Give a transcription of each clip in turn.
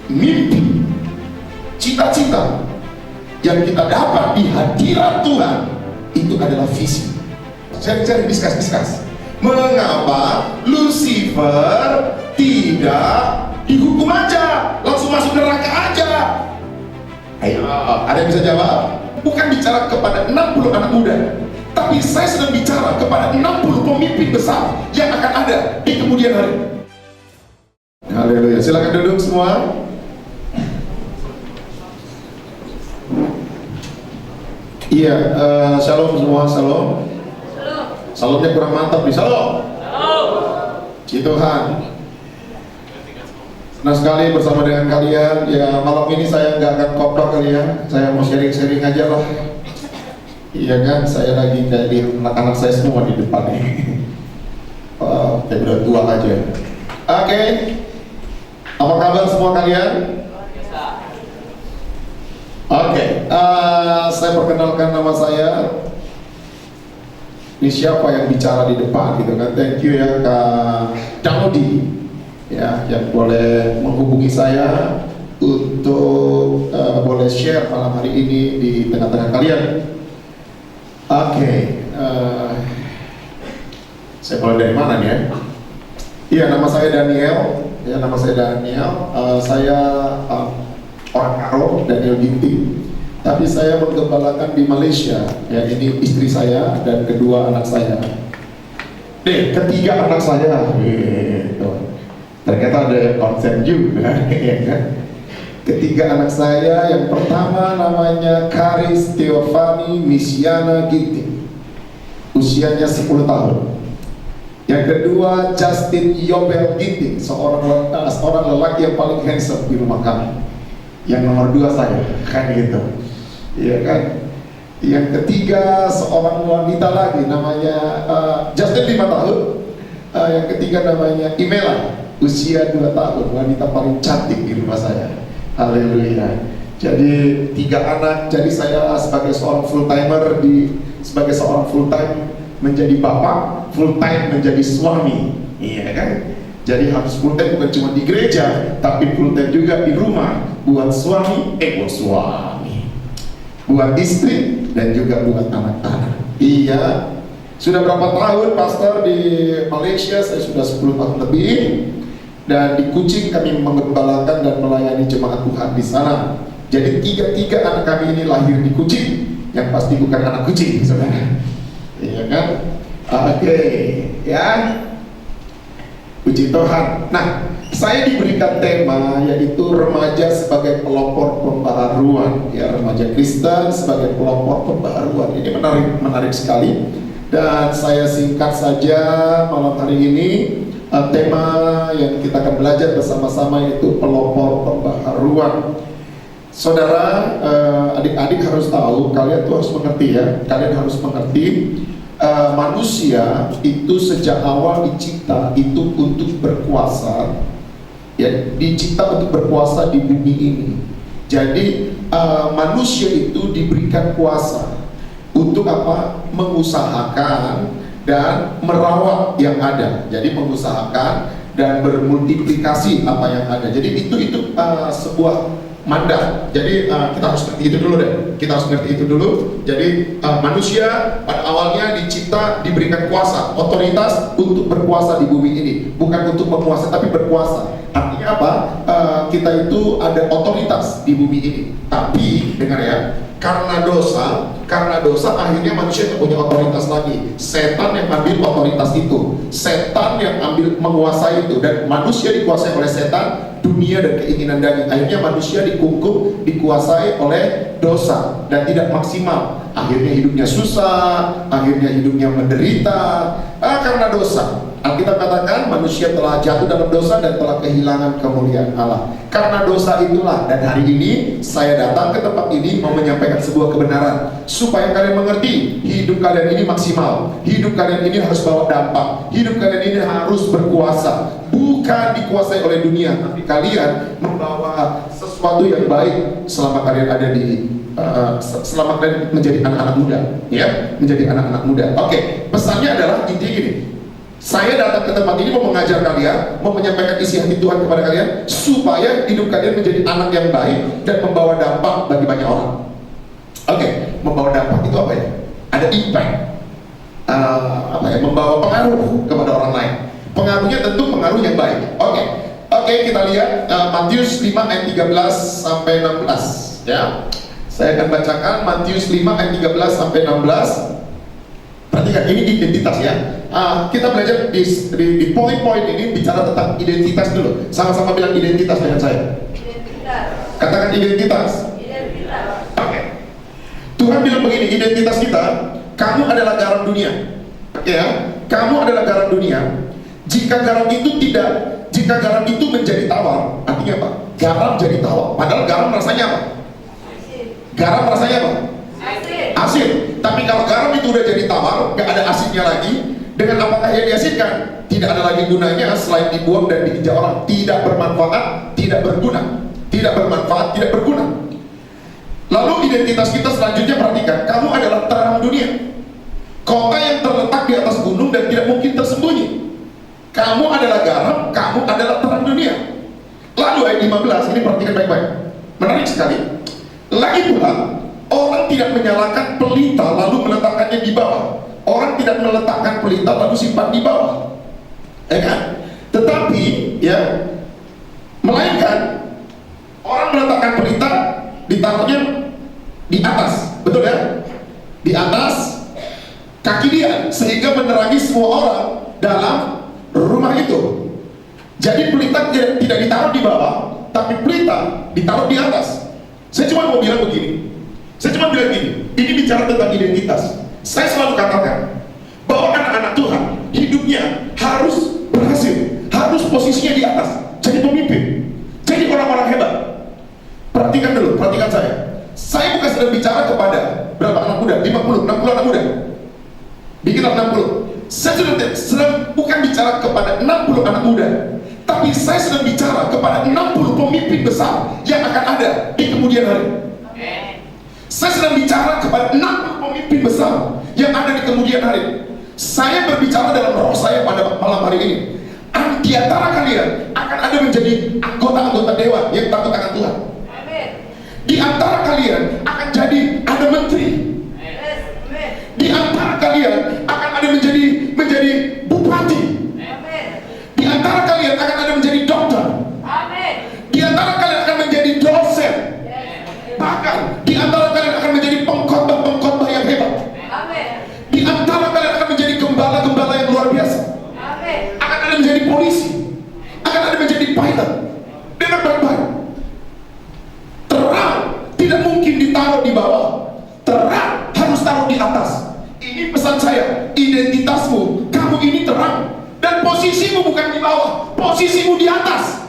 mimpi, cita-cita yang kita dapat di hadirat Tuhan itu adalah visi. Saya diskus. Mengapa Lucifer tidak dihukum aja, langsung masuk neraka aja? Ayo, ada yang bisa jawab? Bukan bicara kepada 60 anak muda, tapi saya sedang bicara kepada 60 pemimpin besar yang akan ada di kemudian hari. Haleluya. Silakan duduk semua. Iya, shalom semua, shalom. Shalomnya kurang mantap nih, shalom. Puji Tuhan. Senang sekali bersama dengan kalian. Ya, malam ini saya nggak akan kopdar kali ya. Saya mau sharing-sharing aja lah. Iya kan, saya lagi kayak di anak-anak saya semua di depan nih. Kayak udah tua aja. Oke. Apa kabar semua kalian? Oke, saya perkenalkan nama saya. Ini siapa yang bicara di depan gitu kan? Thank you ya Kak Daudi ya, yang boleh menghubungi saya untuk boleh share malam hari ini di tengah-tengah kalian. Oke, saya mulai dari mana nih ya? Iya, nama saya Daniel. Ya, nama saya Daniel. Saya orang Karo, Daniel Ginting. Tapi saya menggembalakan di Malaysia. Ya, ini istri saya dan kedua anak saya. Ketiga anak saya. Gitu. Ternyata ada yang konsen juga. Ketiga anak saya, yang pertama namanya Karis Theophani Misyana Ginting, usianya 10 tahun. Yang kedua Justin Yobel Ginting, seorang lelaki yang paling handsome di rumah kami. Yang nomor 2 saya, kan gitu. Iya kan. Yang ketiga seorang wanita lagi namanya Justin 5 tahun. Yang ketiga namanya Imela, usia 2 tahun, wanita paling cantik di rumah saya. Haleluya. Jadi 3 anak. Jadi saya sebagai seorang full timer sebagai seorang full time menjadi bapak, full time menjadi suami. Iya kan? Jadi harus full time bukan cuma di gereja, tapi full time juga di rumah buat suami, buat istri dan juga buat anak-anak. Iya. Sudah berapa tahun pastor di Malaysia? Saya sudah 10 tahun lebih. Dan di Kuching kami menggembalakan dan melayani jemaat Tuhan di sana. Jadi 3 anak kami ini lahir di Kuching, yang pasti bukan anak kucing, saudara. Iya kan? Oke, ya. Puji Tuhan. Nah, saya diberikan tema yaitu remaja sebagai pelopor pembaharuan. Ya, remaja Kristen sebagai pelopor pembaharuan. Ini menarik sekali. Dan saya singkat saja malam hari ini. Tema yang kita akan belajar bersama-sama yaitu pelopor pembaharuan. Saudara, adik-adik harus tahu, kalian tuh harus mengerti ya. Kalian harus mengerti manusia itu sejak awal dicipta itu untuk berkuasa. Ya, dicipta untuk berkuasa di bumi ini. Jadi manusia itu diberikan kuasa untuk apa? Mengusahakan dan merawat yang ada. Jadi mengusahakan dan bermultiplikasi apa yang ada. Jadi itu sebuah mandat. Jadi kita harus ngerti itu dulu deh. Kita harus ngerti itu dulu. Jadi manusia pada awalnya dicipta diberikan kuasa, otoritas untuk berkuasa di bumi ini. Bukan untuk menguasai tapi berkuasa. Artinya apa? Kita itu ada otoritas di bumi ini. Tapi dengar ya, karena dosa akhirnya manusia tidak punya otoritas lagi. Setan yang ambil otoritas itu, setan yang ambil menguasai itu, dan manusia dikuasai oleh setan, dunia dan keinginan daging. Akhirnya manusia dikungkung, dikuasai oleh dosa dan tidak maksimal. Akhirnya hidupnya susah, akhirnya hidupnya menderita karena dosa. Alkitab katakan manusia telah jatuh dalam dosa dan telah kehilangan kemuliaan Allah. Karena dosa itulah, dan hari ini saya datang ke tempat ini mau menyampaikan sebuah kebenaran supaya kalian mengerti hidup kalian ini maksimal. Hidup kalian ini harus bawa dampak. Hidup kalian ini harus berkuasa. Bukan dikuasai oleh dunia, tapi kalian membawa sesuatu yang baik selama kalian ada di selama kalian menjadi anak-anak muda, ya, menjadi anak-anak muda. Oke, pesannya adalah intinya gini. Saya datang ke tempat ini mau mengajar kalian, mau menyampaikan isi hati Tuhan kepada kalian, supaya hidup kalian menjadi anak yang baik dan membawa dampak bagi banyak orang. Oke, membawa dampak itu apa ya? Ada impact, membawa pengaruh kepada orang lain. Pengaruhnya tentu pengaruh yang baik. Oke, kita lihat Matius 5 ayat 13 sampai 16 ya. Saya akan bacakan Matius 5 ayat 13 sampai 16. Perhatikan, ini identitas ya. Kita belajar di poin-poin ini bicara tentang identitas dulu. Sama-sama bilang identitas dengan saya. Identitas. Katakan identitas. Identitas. Oke. Tuhan bilang begini, identitas kita, kamu adalah garam dunia. Ya, kamu adalah garam dunia. Jika garam itu menjadi tawar, artinya apa? Garam jadi tawar. Padahal garam rasanya apa? Asin. Garam rasanya apa? Asin. Asin. Tapi kalau garam itu udah jadi tawar, gak ada asinnya lagi, dengan apakah yang diasinkan? Tidak ada lagi gunanya selain dibuang dan diinjak orang. Tidak bermanfaat, tidak berguna. Tidak bermanfaat, tidak berguna. Lalu identitas kita selanjutnya, perhatikan, kamu adalah terang dunia, kota yang terletak di atas gunung dan tidak mungkin tersembunyi. Kamu adalah garam, kamu adalah terang dunia. Lalu ayat 15, ini perhatikan baik-baik, menarik sekali. Lagi pula, orang tidak menyalakan pelita lalu meletakkannya di bawah. Orang tidak meletakkan pelita lalu simpan di bawah, ya kan? Tetapi ya, melainkan orang meletakkan pelita ditaruhnya di atas, betul ya? Di atas kaki dia, sehingga menerangi semua orang dalam rumah itu. Jadi pelita tidak ditaruh di bawah, tapi pelita ditaruh di atas. Saya cuma mau bilang begini, ini bicara tentang identitas. Saya selalu katakan bahwa anak-anak Tuhan hidupnya harus berhasil, harus posisinya di atas, jadi pemimpin, jadi orang-orang hebat. Perhatikan dulu, perhatikan saya. Saya bukan sedang bicara kepada berapa anak muda, 50 anak muda, bikin 60. Saya sedang bukan bicara kepada 60 anak muda, tapi saya sedang bicara kepada 60 pemimpin besar yang akan ada di kemudian hari. Saya sedang bicara kepada 60 pemimpin besar yang ada di kemudian hari. Saya berbicara dalam roh saya pada malam hari ini. Di antara kalian akan ada menjadi anggota-anggota dewan yang takut akan Tuhan. Amin. Di antara kalian akan jadi ada menteri. Yes. Amin. Di antara kalian akan ada menjadi bupati. Amin. Di antara kalian akan ada menjadi dokter. Amin. Di antara kalian akan menjadi dosen. Yes. Bahkan di antara kalian akan menjadi pengkhotbah yang hebat. Amin. Di antara kalian akan menjadi gembala-gembala yang luar biasa. Amin. Akan ada menjadi polisi, akan ada menjadi pilot. Dengar baik-baik. Terang tidak mungkin ditaruh di bawah, terang harus taruh di atas. Ini pesan saya, identitasmu, kamu ini terang, dan posisimu bukan di bawah, posisimu di atas.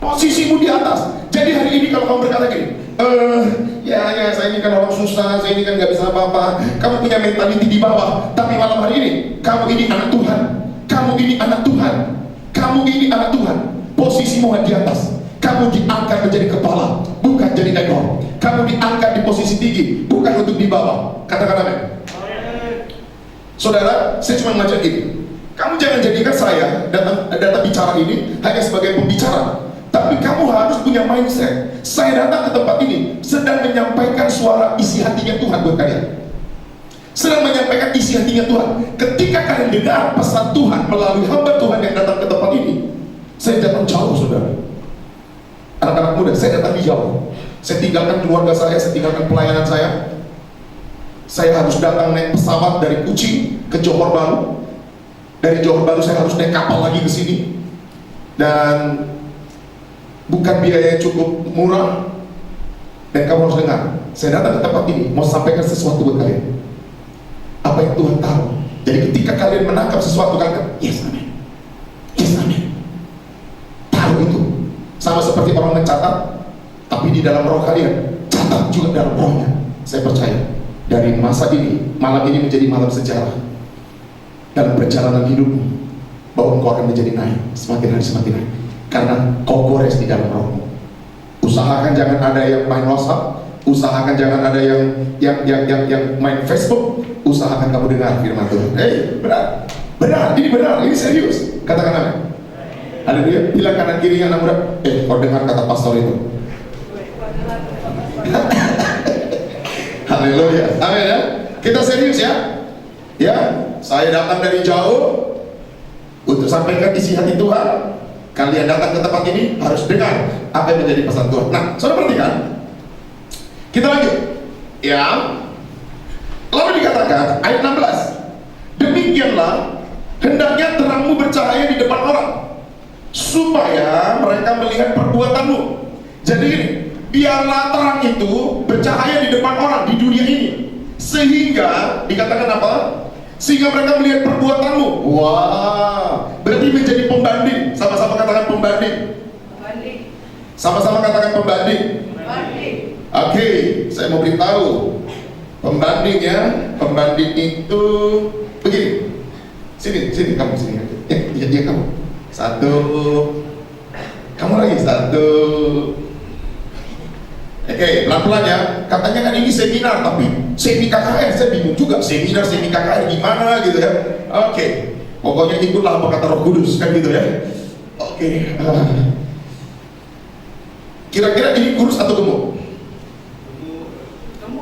Posisimu di atas. Jadi hari ini kalau kamu berkata gini, ya saya ini kan orang susah, saya ini kan nggak bisa apa-apa. Kamu punya mentality di bawah, tapi malam hari ini kamu ini anak Tuhan. Kamu ini anak Tuhan. Kamu ini anak Tuhan. Posisimu di atas. Kamu diangkat menjadi kepala, bukan jadi ekor. Kamu diangkat di posisi tinggi, bukan untuk di bawah. Katakan amin. Saudara, saya cuma ngajak ini. Kamu jangan jadikan saya datang bicara ini hanya sebagai pembicara. Tapi kamu harus punya mindset. Saya datang ke tempat ini sedang menyampaikan suara isi hatinya Tuhan buat kalian. Sedang menyampaikan isi hatinya Tuhan. Ketika kalian dengar pesan Tuhan melalui hamba Tuhan yang datang ke tempat ini, saya datang jauh, saudara. Anak-anak muda, saya datang jauh. Saya tinggalkan keluarga saya tinggalkan pelayanan saya. Saya harus datang naik pesawat dari Kucing ke Johor Bahru. Dari Johor Bahru saya harus naik kapal lagi ke sini. Dan bukan biaya yang cukup murah. Dan kamu harus dengar, saya datang ke tempat ini mau sampaikan sesuatu buat kalian. Apa yang Tuhan tahu. Jadi ketika kalian menangkap sesuatu, kalian yes amin, yes amin. Taruh itu. Sama seperti orang mencatat, tapi di dalam roh kalian catat juga dalam rohnya. Saya percaya dari masa ini, malam ini menjadi malam sejarah dalam perjalanan hidupmu, bahwa engkau akan menjadi naik, semakin hari semakin naik. Karena kau gores di dalam rohmu. Usahakan jangan ada yang main WhatsApp, usahakan jangan ada yang main Facebook. Usahakan kamu dengar firman Tuhan. Benar. Benar, ini serius. Katakan amin. Haleluya. Bilang kanan kirinya anak muda, kau dengar kata pastor itu. Haleluya. Amin ya. Kita serius ya. Ya, saya datang dari jauh untuk sampaikan isi hati Tuhan. Kalian datang ke tempat ini harus dengar apa yang menjadi pesan Tuhan. Nah, saudara perhatikan. Kita lanjut. Ya. Lalu dikatakan ayat 16. Demikianlah hendaknya terangmu bercahaya di depan orang, supaya mereka melihat perbuatanmu. Jadi gini, biarlah terang itu bercahaya di depan orang di dunia ini, sehingga dikatakan apa? Sehingga mereka melihat perbuatanmu. Wah, berarti menjadi pembanding. Sama-sama katakan pembanding. Pembanding. Sama-sama katakan pembanding. Pembanding. Oke, saya mau beritahu pembanding ya. Pembanding itu begini. Sini kamu sini. Iya kamu. Satu. Kamu lagi satu. Oke, pelan-pelan ya. Katanya kan ini seminar, tapi semi KKR saya bingung juga. Seminar KKR gimana gitu ya. Oke, pokoknya ikutlah apa kata Roh Kudus kan gitu ya. Oke. Kira-kira ini kurus atau gemuk?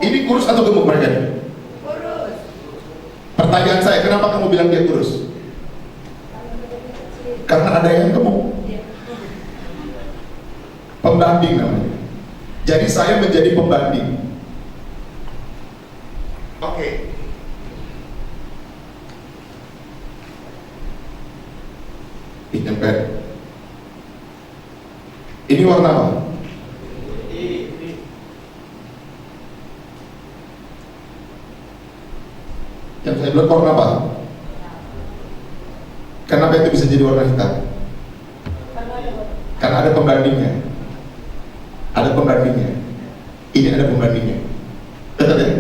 Ini kurus atau gemuk mereka? Kurus. Pertanyaan saya, kenapa kamu bilang dia kurus? Karena ada yang gemuk. Pembanding namanya. Jadi saya menjadi pembanding. Oke. Ini nyempet. Ini warna apa? Yang saya bilang warna apa? Kenapa itu bisa jadi warna hitam? Karena ada pembandingnya. Ada pembandingnya. Ini ada pembandingnya. Betul ya?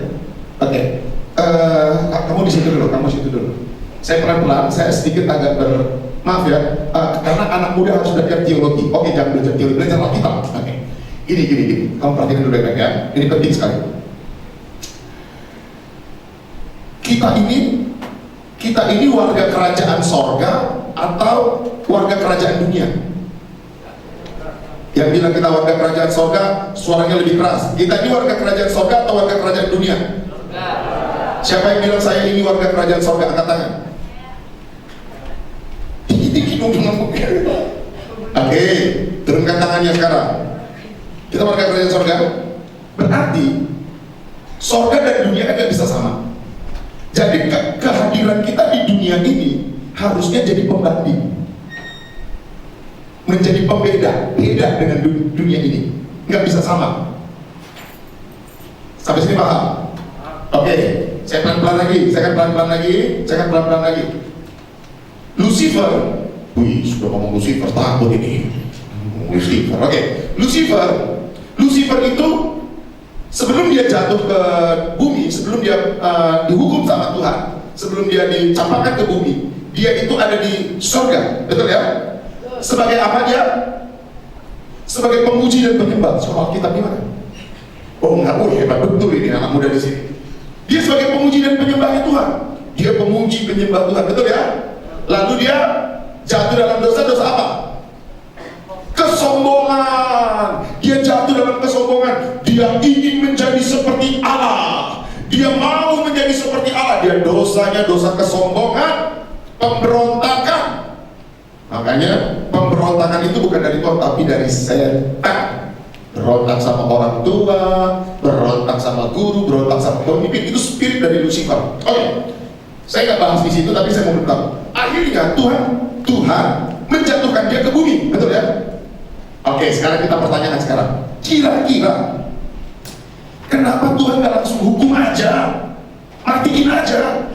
Oke. Kamu di situ dulu. Saya pelan-pelan. Saya sedikit agak maaf ya. Karena anak muda harus belajar teologi. Oke, jangan belajar teologi, belajar Alkitab. Oke. Gini. Kamu perhatikan dulu baik-baik ya. Ini penting sekali. Kita ini warga kerajaan sorga atau warga kerajaan dunia? Yang bilang kita warga kerajaan sorga, suaranya lebih keras. Kita ini warga kerajaan sorga atau warga kerajaan dunia? Siapa yang bilang saya ini warga kerajaan sorga? Angkat tangan. Oke, turunkan tangannya sekarang. Kita warga kerajaan sorga. Berarti sorga dan dunia kan gak bisa sama. Jadi kehadiran kita di dunia ini harusnya jadi pembanding, menjadi pembeda, beda dengan dunia ini, nggak bisa sama. Sampai sini paham? Oke, saya pelan-pelan lagi. Lucifer, sudah ngomong Lucifer, takut ini. Lucifer, oke. Lucifer itu sebelum dia jatuh ke bumi, sebelum dia dihukum sama Tuhan, sebelum dia dicampakkan ke bumi, dia itu ada di surga, betul ya? Sebagai apa dia? Sebagai pemuji dan penyembah. Soal Alkitab gimana? Oh enggak, hebat betul ini anak muda di sini. Dia sebagai pemuji dan penyembahnya Tuhan. Dia pemuji penyembah Tuhan, betul ya? Lalu dia jatuh dalam dosa apa? Kesombongan. Dia jatuh dalam kesombongan. Dia ingin menjadi seperti Allah. Dia mau menjadi seperti Allah. Dia dosanya dosa kesombongan, pemberontakan. Makanya pemberontakan itu bukan dari Tuhan, tapi dari setan. Berontak sama orang tua, berontak sama guru, berontak sama pemimpin. Itu spirit dari Lucifer. Oke, saya nggak bahas di situ, tapi saya mau beritahu. Akhirnya Tuhan menjatuhkan dia ke bumi, betul ya? Oke, sekarang kita pertanyakan sekarang. Kira-kira kenapa Tuhan nggak langsung hukum aja, matiin aja?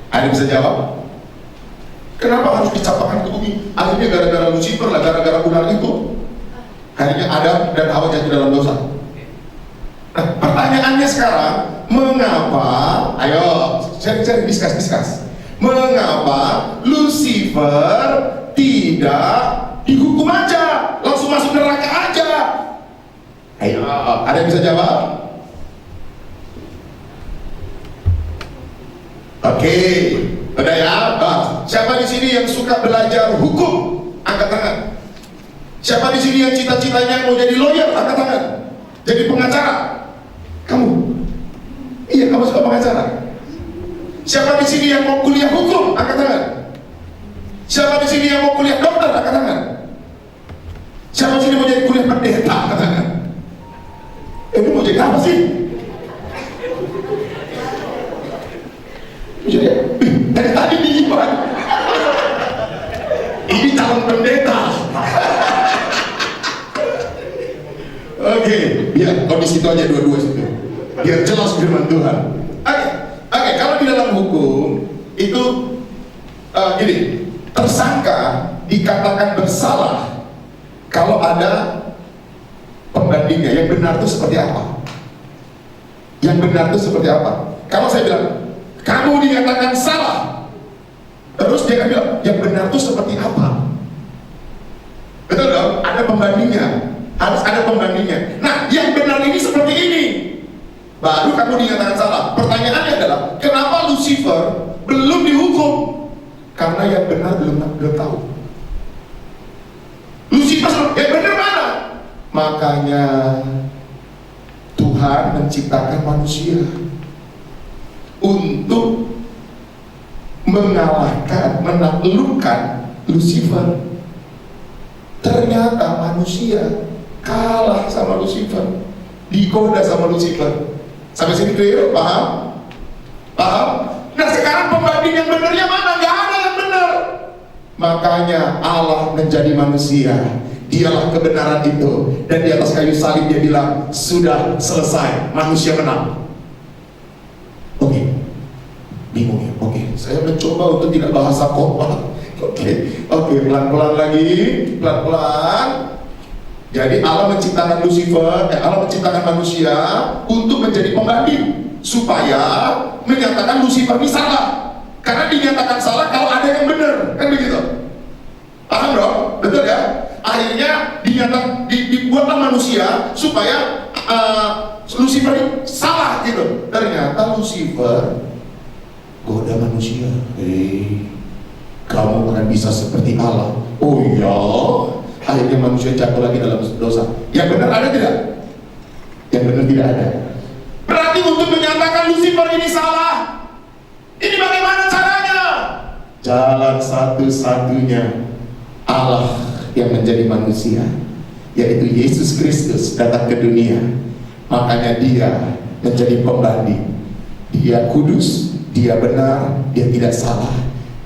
Ada bisa jawab? Kenapa harus dicampakkan ke bumi? Akhirnya gara-gara Lucifer lah, gara-gara ular itu. Akhirnya Adam dan Hawa jatuh dalam dosa. Nah, pertanyaannya sekarang, mengapa? Ayo, cari diskus. Mengapa Lucifer tidak dihukum aja, langsung masuk neraka aja? Ayo, ada yang bisa jawab? Oke, udah ya. belajar hukum? Angkat tangan. Siapa di sini yang cita-citanya mau jadi lawyer? Angkat tangan. Jadi pengacara? Kamu? Iya, kamu suka pengacara. Siapa di sini yang mau kuliah hukum? Angkat tangan. Siapa di sini yang mau kuliah dokter? Angkat tangan. Siapa di sini mau jadi kuliah pendeta? Angkat tangan. Ini mau jadi apa sih? Jadi, dari tadi diibat. Ini calon pendeta. Oke, biar kau di situ aja dua-dua situ. Biar jelas firman Tuhan. Oke, kalau di dalam hukum itu gini, tersangka dikatakan bersalah kalau ada pembandingnya. Yang benar itu seperti apa? Yang benar itu seperti apa? Kalau saya bilang kamu dinyatakan salah, terus dia akan bilang yang benar itu seperti apa? Betul dong? Ada pembandingnya. Harus ada pembandingnya. Nah, yang benar ini seperti ini, baru kamu dinyatakan salah. Pertanyaannya adalah kenapa Lucifer belum dihukum? Karena yang benar belum tahu. Lucifer yang benar mana? Makanya Tuhan menciptakan manusia untuk mengalahkan, menaklukkan Lucifer. Ternyata manusia kalah sama Lucifer, digoda sama Lucifer. Sampai sini clear? Paham? Paham? Nah, sekarang pembanding yang benarnya mana? Gak ada yang benar. Makanya Allah menjadi manusia. Dialah kebenaran itu. Dan di atas kayu salib dia bilang, sudah selesai, manusia menang. Oke, bingung ya? Oke, saya mencoba untuk tidak bahasa kompak. Oke, pelan-pelan lagi, pelan-pelan. Jadi Allah menciptakan Lucifer, Allah menciptakan manusia untuk menjadi pembanding, supaya menyatakan Lucifer ini salah. Karena dinyatakan salah kalau ada yang benar, kan begitu? Paham dong? Betul ya? Akhirnya dibuatlah manusia supaya Lucifer ini salah gitu. Ternyata Lucifer goda manusia. Kamu akan bisa seperti Allah. Oh iya. Akhirnya manusia jatuh lagi dalam dosa. Yang benar ada tidak? Yang benar tidak ada. Berarti untuk menyatakan Lucifer ini salah, ini bagaimana caranya? Jalan satu-satunya Allah yang menjadi manusia, yaitu Yesus Kristus datang ke dunia. Makanya dia menjadi pembanding. Dia kudus, dia benar, dia tidak salah.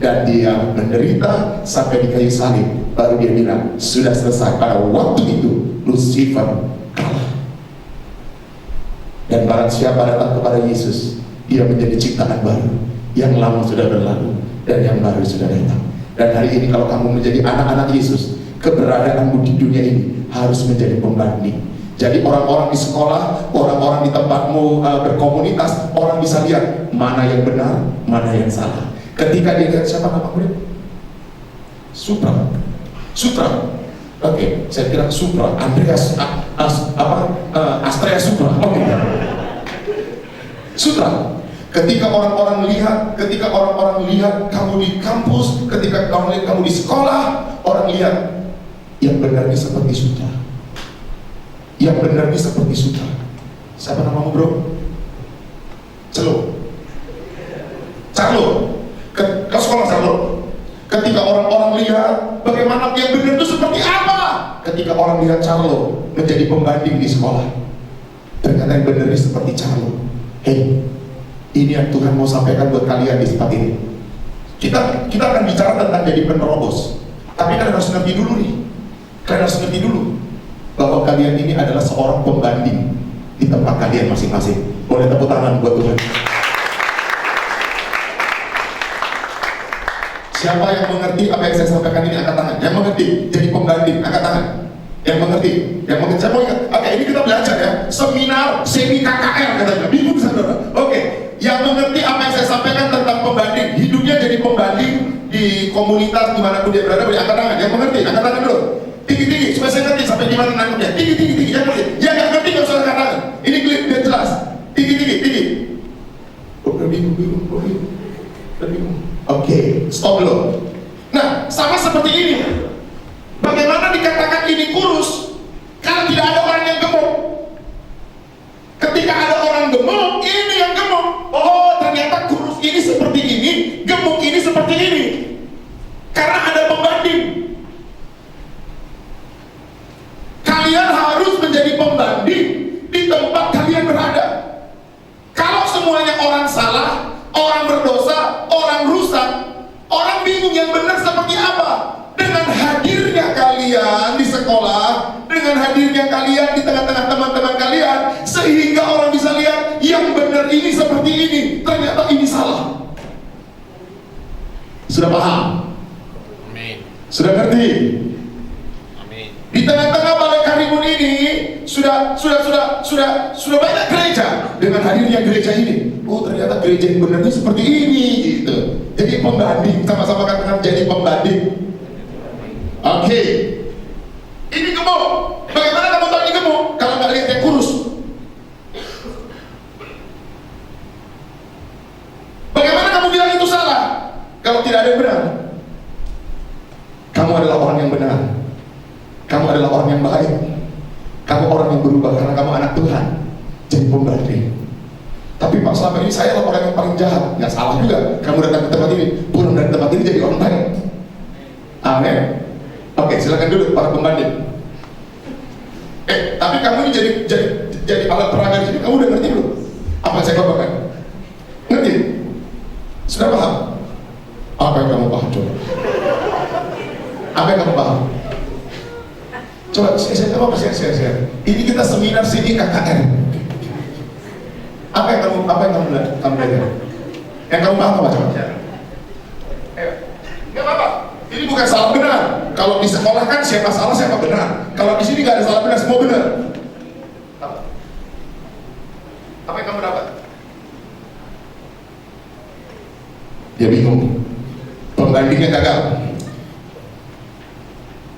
Dan dia menderita sampai di kayu salib. Baru dia bilang, sudah selesai. Pada waktu itu Lucifer kalah. Dan barang siapa datang kepada Yesus, dia menjadi ciptaan baru. Yang lama sudah berlalu dan yang baru sudah datang. Dan hari ini kalau kamu menjadi anak-anak Yesus, keberadaanmu di dunia ini harus menjadi pembanding. Jadi orang-orang di sekolah, orang-orang di tempatmu berkomunitas, orang bisa lihat mana yang benar, mana yang salah. Ketika dia lihat siapa nama murid? Supra. Oke, saya kira Supra. Andreas Astrea Supra. Oke. Supra. Ketika orang-orang lihat kamu di kampus, ketika kamu lihat kamu di sekolah, orang lihat yang benar ini seperti Supra. Yang benar ini seperti Supra. Siapa namamu, bro? Celo. Ke sekolah Carlo. Ketika orang-orang lihat bagaimana yang benar itu seperti apa, ketika orang lihat Carlo menjadi pembanding di sekolah, ternyata yang benar ini seperti Carlo. Hei, ini yang Tuhan mau sampaikan buat kalian di tempat ini. Kita akan bicara tentang jadi penerobos, tapi kalian harus ngerti dulu nih. Kalian harus ngerti dulu bahwa kalian ini adalah seorang pembanding di tempat kalian masing-masing. Boleh tepuk tangan buat Tuhan. Siapa yang mengerti apa yang saya sampaikan ini, angkat tangan. Yang mengerti, jadi pembanding, angkat tangan. Yang mengerti, saya mau ingat. Oke, ini kita belajar ya. Seminar semi KKR katanya. Bingung saudara. Oke, yang mengerti apa yang saya sampaikan tentang pembanding, hidupnya jadi pembanding di komunitas dimanapun dia berada, boleh angkat tangan. Yang mengerti, angkat tangan dulu. Tinggi-tinggi, supaya saya ngerti sampai di mana nangkepnya. Tinggi-tinggi, yang mengerti. Yang nggak ngerti nggak usah angkat tangan. Ini clear, biar jelas. Tinggi. Oh, bingung. Oke, stop dulu. Nah, sama yang benar seperti apa? Dengan hadirnya kalian di sekolah, dengan hadirnya kalian di tengah-tengah teman-teman kalian, sehingga orang bisa lihat yang benar ini seperti ini, ternyata ini salah. Sudah paham? Amin. Sudah ngerti? Amin. Di tengah-tengah Balai Karimun ini sudah banyak gereja. Dengan hadirnya gereja ini, oh ternyata gereja yang benar ini seperti ini gitu. Jadi pembanding, sama-sama katakan jadi pembanding. Oke. Ini gemuk. Bagaimana kamu tahu ini gemuk? Kalau nggak lihat yang kurus. Bagaimana kamu bilang itu salah? Kalau tidak ada yang benar. Kamu adalah orang yang benar. Kamu adalah orang yang baik. Kamu orang yang berubah karena kamu anak Tuhan. Jadi pembanding. Tapi Pak, selama ini saya adalah orang yang paling jahat. Ya salah juga. Kamu datang ke tempat ini, pulang dari tempat ini jadi orang baik. Amin. Oke, silakan duduk para pembanding. Tapi kamu ini jadi alat peraga di sini. Kamu udah ngerti belum? Apa yang saya katakan? Ngerti? Sudah paham? Apa yang kamu paham coba? Apa yang kamu paham? Coba saya. Ini kita seminar sini KKR. Apa yang kamu belajar? Yang kamu paham apa coba? Nggak apa-apa. Ini bukan salah benar. Kalau di sekolah kan siapa salah siapa benar. Kalau di sini nggak ada salah benar, semua benar. Apa yang kamu dapat? Dia bingung. Pembandingnya gagal.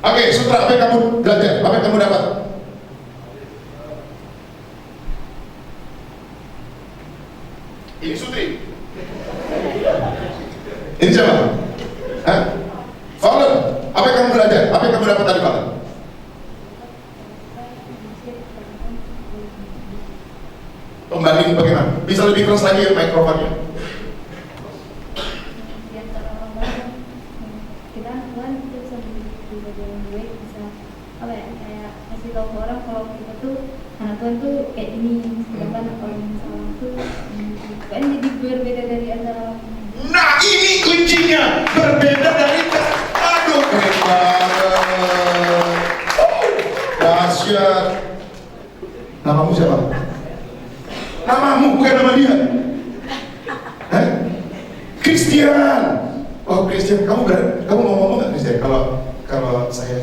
Oke, Sutra, apa yang kamu belajar? Apa yang kamu dapat? Ini Sutri. Ini siapa? Hah? Fallon, apa yang kamu belajar? Apa yang kamu dapat tadi, Fallon? Pembanding bagaimana? Bisa lebih keras lagi ya mikrofonnya? Kita Tuhan itu bisa menjadi yang baik, bisa apa ya, kayak kasih tahu ke orang kalau kita tuh anak Tuhan tuh kayak ini, sedangkan orang yang salah tuh kan jadi berbeda dari antara orang. Nah, ini kuncinya, berbeda dari aduh keren banget. Dahsyat. Namamu siapa? Namamu bukan nama dia. Hah? Christian. Oh Christian, kamu mau ngomong nggak Christian? Kalau saya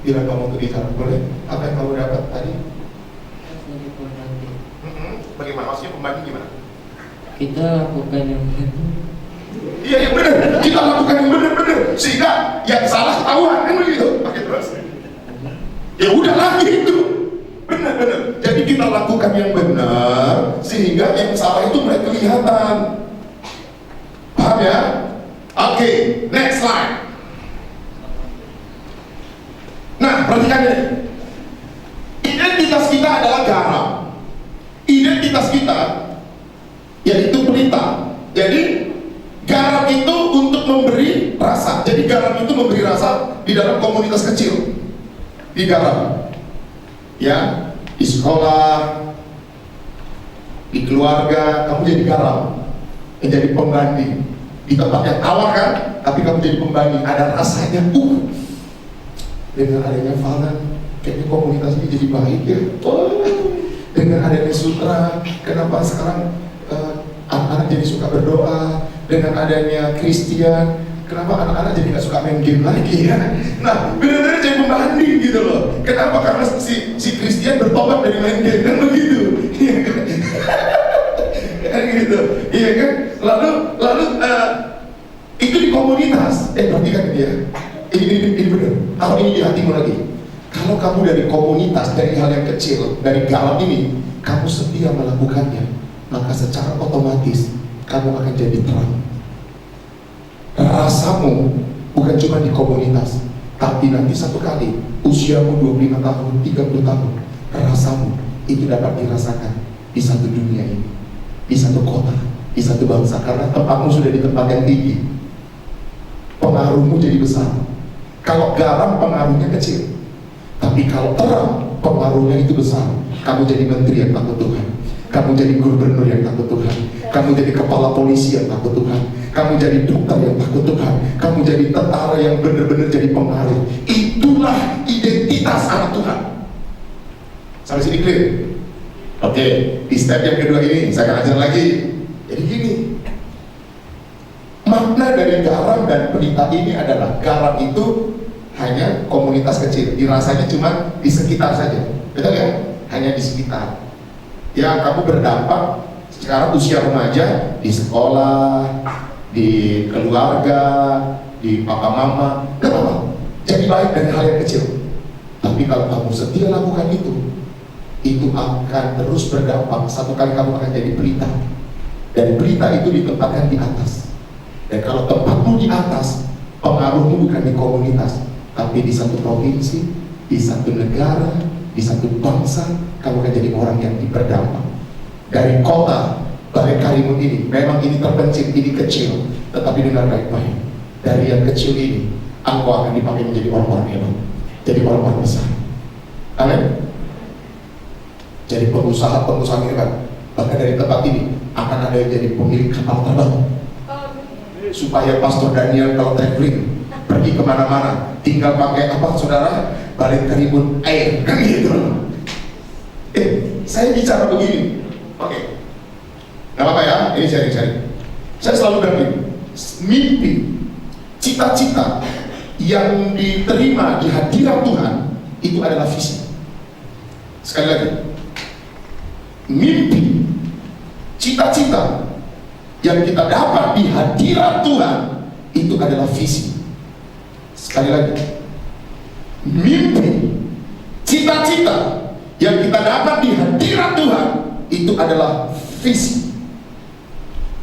bilang kamu untuk bicara, boleh? Apa yang kamu dapat tadi? Bagaimana? Maksudnya pembanding gimana? Kita lakukan yang benar. Iya yang benar. Kita lakukan yang benar-benar sehingga yang salah ketahuan kan begitu. Oke terus. Ya udahlah gitu. Benar-benar. Jadi kita lakukan yang benar sehingga yang salah itu mulai kelihatan. Paham ya? Oke, next slide. Nah, perhatikan ini. Identitas kita adalah garam. Identitas kita yaitu pelita. Jadi garam itu untuk memberi rasa. Jadi garam itu memberi rasa di dalam komunitas kecil. Di garam. Ya, di sekolah, di keluarga, kamu jadi garam. Menjadi pembanding. Di tempat yang tawar kan, tapi kamu jadi pembanding. Ada rasanya. Dengan adanya Fallon, kayaknya komunitas ini jadi baik ya. Dengan adanya Sutra, kenapa sekarang anak-anak jadi suka berdoa? Dengan adanya Christian, kenapa anak-anak jadi nggak suka main game lagi ya? Nah, benar-benar jadi pembanding gitu loh. Kenapa? Karena si Christian bertobat dari main game kan begitu, kan gitu, iya kan? Lalu itu di komunitas. Perhatikan dia. Ini benar. Kalau ini di hatimu lagi. Kalau kamu dari komunitas, dari hal yang kecil, dari garam ini, kamu setia melakukannya, maka secara otomatis kamu akan jadi terang. Rasamu bukan cuma di komunitas, tapi nanti satu kali usiamu 25 tahun, 30 tahun, rasamu itu dapat dirasakan di satu dunia ini, di satu kota, di satu bangsa, karena tempatmu sudah di tempat yang tinggi. Pengaruhmu jadi besar. Kalau garam pengaruhnya kecil, tapi kalau terang pengaruhnya itu besar. Kamu jadi menteri yang takut Tuhan. Kamu jadi gubernur yang takut Tuhan. Kamu jadi kepala polisi yang takut Tuhan. Kamu jadi dokter yang takut Tuhan. Kamu jadi tentara yang benar-benar jadi pengaruh. Itulah identitas anak Tuhan. Sampai sini clear? Oke, di step yang kedua ini saya akan ajar lagi. Jadi gini, makna dari garam dan pelita ini adalah garam itu hanya komunitas kecil, dirasanya cuma di sekitar saja, betul ya? Hanya di sekitar. Ya, kamu berdampak sekarang usia remaja di sekolah, di keluarga, di papa mama, gak apa-apa. Jadi baik dari hal yang kecil. Tapi kalau kamu setia lakukan itu akan terus berdampak. Satu kali kamu akan jadi pelita, dan pelita itu ditempatkan di atas. Dan kalau tempatmu di atas, pengaruhmu bukan di komunitas, tapi di satu provinsi, di satu negara, di satu bangsa. Kamu akan jadi orang yang berdampak. Dari kota Balai Karimun ini, memang ini terpencil, ini kecil, tetapi dengar baik-baik. Dari yang kecil ini, aku akan dipakai menjadi orang-orang hebat, jadi orang-orang besar. Amin. Jadi pengusaha-pengusaha hebat. Bahkan dari tempat ini akan ada yang jadi pemilik kapal terbang, supaya Pastor Daniel kalau traveling pergi kemana-mana tinggal pakai apa saudara? Balai Karimun air, kan gitu. Saya bicara begini, oke, nggak apa-apa ya, ini sharing. Saya selalu bilang mimpi, cita-cita yang diterima di hadirat Tuhan itu adalah visi. Sekali lagi, mimpi, cita-cita yang kita dapat di hadirat Tuhan itu adalah visi. Sekali lagi, mimpi, cita-cita yang kita dapat di hadirat Tuhan itu adalah visi.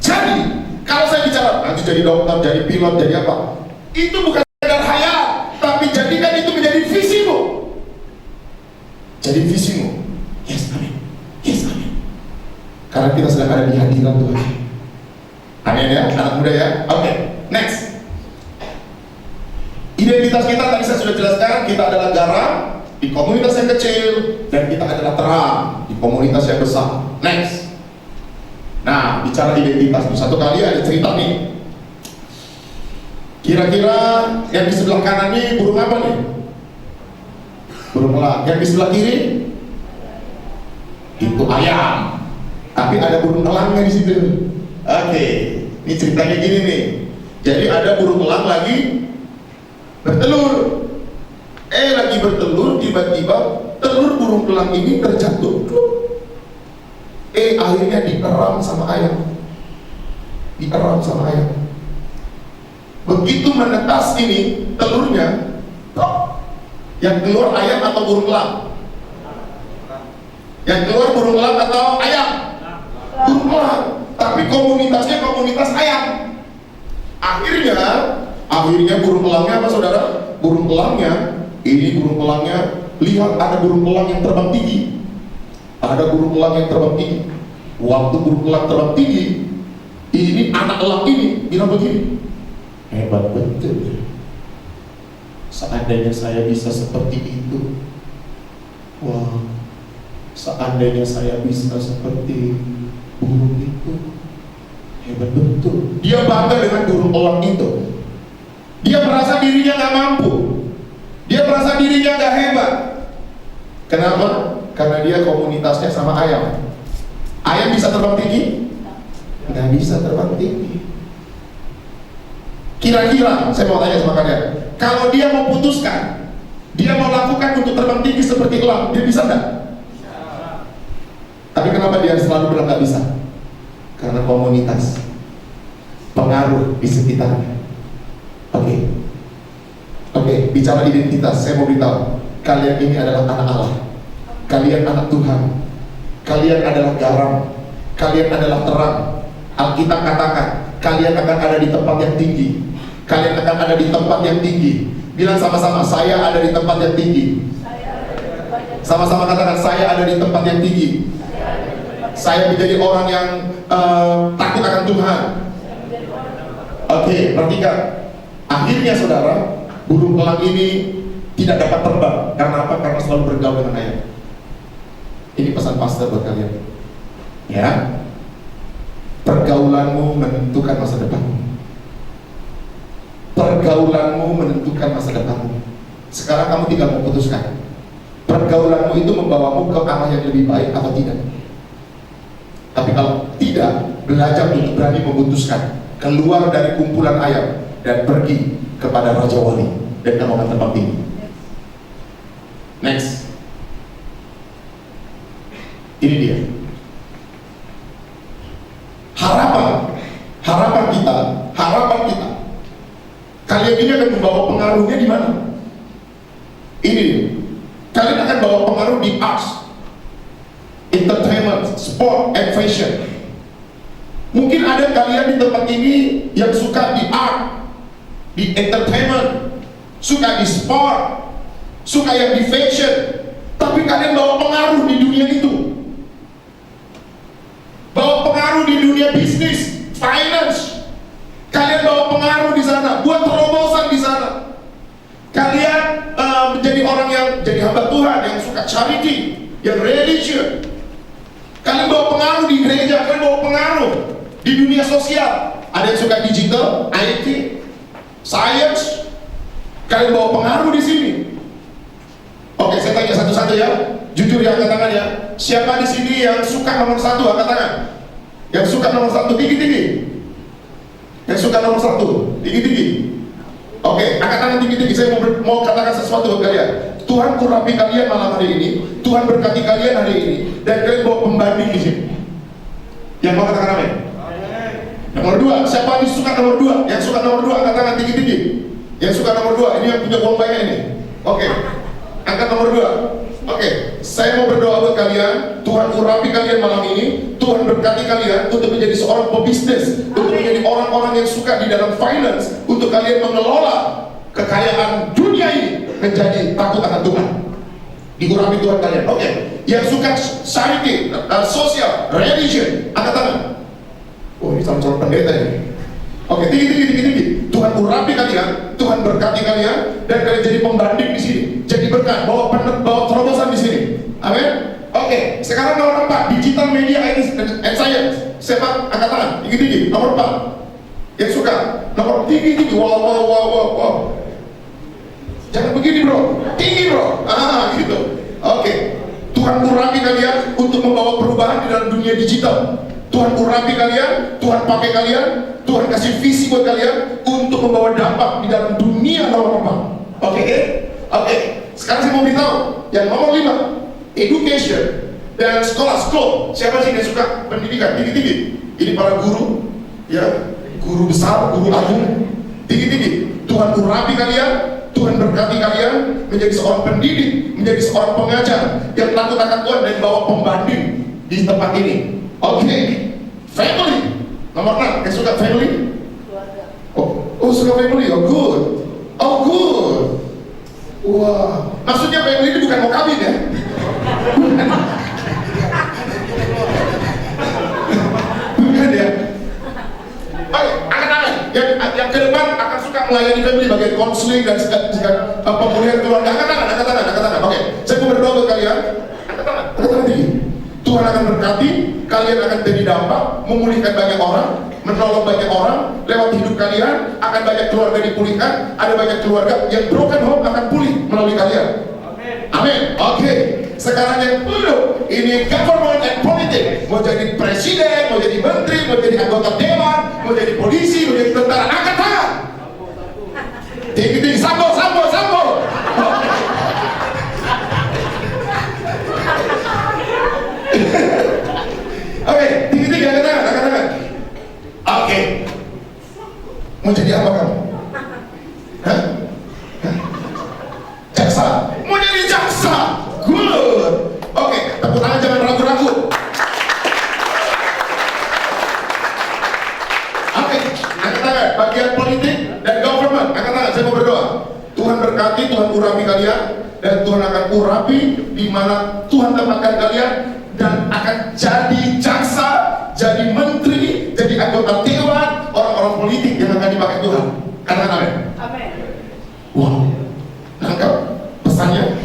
Jadi kalau saya bicara nanti jadi dokter, jadi pilot, jadi apa, itu bukan sekedar hayal, tapi jadikan itu menjadi visimu. Jadi visimu. Yes, amin. Yes, amin. Karena kita sedang ada di hadirat Tuhan. Amin ya, anak muda ya. Oke, next. Identitas kita tadi saya sudah jelaskan, kita adalah garam di komunitas yang kecil, dan kita adalah terang di komunitas yang besar. Next. Nah, bicara identitas, satu kali ada cerita nih. Kira-kira yang di sebelah kanan ini burung apa nih? Burung elang. Yang di sebelah kiri itu ayam. Tapi ada burung elangnya di situ. Oke, ini ceritanya gini nih. Jadi ada burung elang lagi bertelur. Lagi bertelur, tiba-tiba telur burung elang ini terjatuh. Akhirnya dieram sama ayam. Dieram sama ayam. Begitu menetas ini telurnya, yang keluar ayam atau burung elang? Yang keluar burung elang atau ayam? Burung elang. Tapi komunitasnya komunitas ayam. Akhirnya burung elangnya apa saudara? Burung elangnya, ini burung elangnya, lihat ada burung elang yang terbang tinggi. Ada burung elang yang terbang tinggi. Waktu burung elang terbang tinggi, ini anak elang ini bilang begini, hebat betul. Seandainya saya bisa seperti itu, wah, seandainya saya bisa seperti burung itu, hebat betul. Dia bangga dengan burung elang itu. Dia merasa dirinya gak mampu. Dia merasa dirinya gak hebat. Kenapa? Karena dia komunitasnya sama ayam. Ayam bisa terbang tinggi? Nggak bisa terbang tinggi. Kira-kira, saya mau tanya sama kalian, kalau dia mau putuskan, dia mau lakukan untuk terbang tinggi seperti elang, dia bisa nggak? Tapi kenapa dia selalu bilang nggak bisa? Karena komunitas, pengaruh di sekitarnya. Oke, bicara identitas, saya mau beritahu, kalian ini adalah anak Allah. Kalian anak Tuhan. Kalian adalah garam. Kalian adalah terang. Alkitab katakan, kalian akan ada di tempat yang tinggi. Kalian akan ada di tempat yang tinggi. Bilang sama-sama, saya ada di tempat yang tinggi. Sama-sama katakan, saya ada di tempat yang tinggi. Saya menjadi orang yang takut akan Tuhan. Oke, perhatikan. Akhirnya saudara, burung elang ini tidak dapat terbang. Karena apa? Karena selalu bergaul dengan ayam. Ini pesan pastor buat kalian. Ya, pergaulanmu menentukan masa depanmu. Pergaulanmu menentukan masa depanmu. Sekarang kamu tinggal memutuskan, pergaulanmu itu membawamu ke arah yang lebih baik atau tidak. Tapi kalau tidak, belajar untuk berani memutuskan, keluar dari kumpulan ayam dan pergi kepada Raja Wali, dan kamu akan terbang tinggi. Next. Ini dia harapan kita. Kalian ini akan membawa pengaruhnya di mana? Ini dia. Kalian akan bawa pengaruh di arts, entertainment, sport, and fashion. Mungkin ada kalian di tempat ini yang suka di art, di entertainment, suka di sport, suka yang di fashion, tapi kalian bawa pengaruh di dunia itu. Bawa pengaruh di dunia bisnis, finance. Kalian bawa pengaruh di sana, buat terobosan di sana. Kalian menjadi orang yang jadi hamba Tuhan, yang suka charity, yang religion. Kalian bawa pengaruh di gereja, kalian bawa pengaruh di dunia sosial. Ada yang suka digital, IT, science. Kalian bawa pengaruh di sini. Oke, saya tanya satu-satu ya. Jujur ya, angkat tangan ya. Siapa di sini yang suka nomor 1? Angkat tangan. Yang suka nomor 1, tinggi-tinggi. Yang suka nomor 1, tinggi-tinggi. Oke, angkat tangan tinggi-tinggi. Saya mau katakan sesuatu buat kalian. Tuhan kurapi kalian malam hari ini. Tuhan berkati kalian hari ini. Dan kalian bawa pembanding di sini. Yang mau katakan amin? Nomor 2, siapa yang suka nomor 2? Yang suka nomor 2, angkat tangan tinggi-tinggi. Yang suka nomor 2, ini yang punya uang banyak ini. Oke, angkat nomor 2. Oke, saya mau berdoa buat kalian. Tuhan urapi kalian malam ini. Tuhan berkati kalian untuk menjadi seorang pebisnis, untuk menjadi orang-orang yang suka di dalam finance, untuk kalian mengelola kekayaan dunia ini menjadi takut akan Tuhan. Diurapi Tuhan kalian. Oke, yang suka charity, sosial, religion, angkat tangan. Oh, ini calon-calon pendeta ini. Oke, tinggi. Tuhan urapi kalian, Tuhan berkati kalian, dan kalian jadi pembanding di sini, jadi berkat, bawa terobosan di sini. Amin. Oke, sekarang nomor 4, digital media and science. Siapa angkat tangan? Tinggi. Nomor 4. Yang suka? Nomor tinggi. Wow. Jangan begini bro, tinggi bro. Gitu. Oke. Tuhan urapi kalian untuk membawa perubahan di dalam dunia digital. Tuhan urapi kalian, Tuhan pakai kalian, Tuhan kasih visi buat kalian untuk membawa dampak di dalam dunia nomor 4. Oke. Sekarang saya mau beritahu yang nomor 5, education dan sekolah. Siapa sih yang suka pendidikan? Tinggi. Ini para guru, ya, guru besar, guru agung. Tinggi. Tuhan urapi kalian, Tuhan berkati kalian menjadi seorang pendidik, menjadi seorang pengajar yang takut akan Tuhan dan bawa pembanding di tempat ini. Oke, family. Nomor 6, yang suka family? Keluarga. Oh, suka family. Oh good. Wah, maksudnya family ini bukan mau kawin ya? Bukan ya? Baik, angkat-angkat. Yang ke depan akan suka melayani family bagian konseling dan pemulihan keluarga. Angkat tangan. Oke, saya mau berdoa buat kalian. Angkat tangan tinggi. Tuhan akan berkati, kalian akan jadi dampak, memulihkan banyak orang, menolong banyak orang, lewat hidup kalian akan banyak keluarga dipulihkan, ada banyak keluarga yang broken home akan pulih melalui kalian. Amin. Oke. Sekarang yang dulu ini government and politik, mau jadi presiden, mau jadi menteri, mau jadi anggota dewan, mau jadi polisi, mau jadi tentara, angkat tangan. Tinggi, sambo. Oke, tinggi, angkat tangan. Oke. Mau jadi apa kamu? Hah? Jaksa. Mau jadi jaksa. Good. Oke, tepuk tangan, jangan ragu-ragu. Oke, angkat tangan. Bagian politik dan government, angkat tangan. Saya mau berdoa. Tuhan berkati, Tuhan urapi kalian, dan Tuhan akan urapi di mana Tuhan tempatkan kalian, dan akan jadi jaksa, jadi menteri, jadi anggota dewan, orang-orang politik yang akan dipakai Tuhan. Katakan amin. Amin. Wow, nangkap pesannya?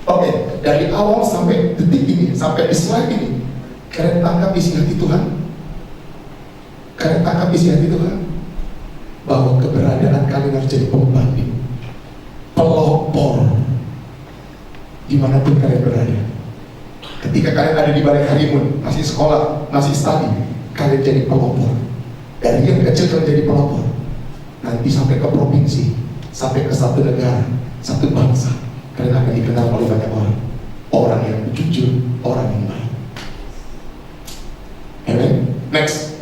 Oke, dari awal sampai detik ini, sampai di slide ini, Kalian tangkap isi hati Tuhan? Kalian tangkap isi hati Tuhan? Bahwa keberadaan kalian harus jadi pembanding, pelopor dimanapun kalian berada. Ketika kalian ada di Balai Harimun, masih sekolah, masih study, kalian jadi pelopor. Dari yang kecil kalian jadi pelopor, nanti sampai ke provinsi, sampai ke satu negara, satu bangsa, kalian akan dikenal oleh banyak orang. Orang yang jujur, orang yang baik. Amen. Next.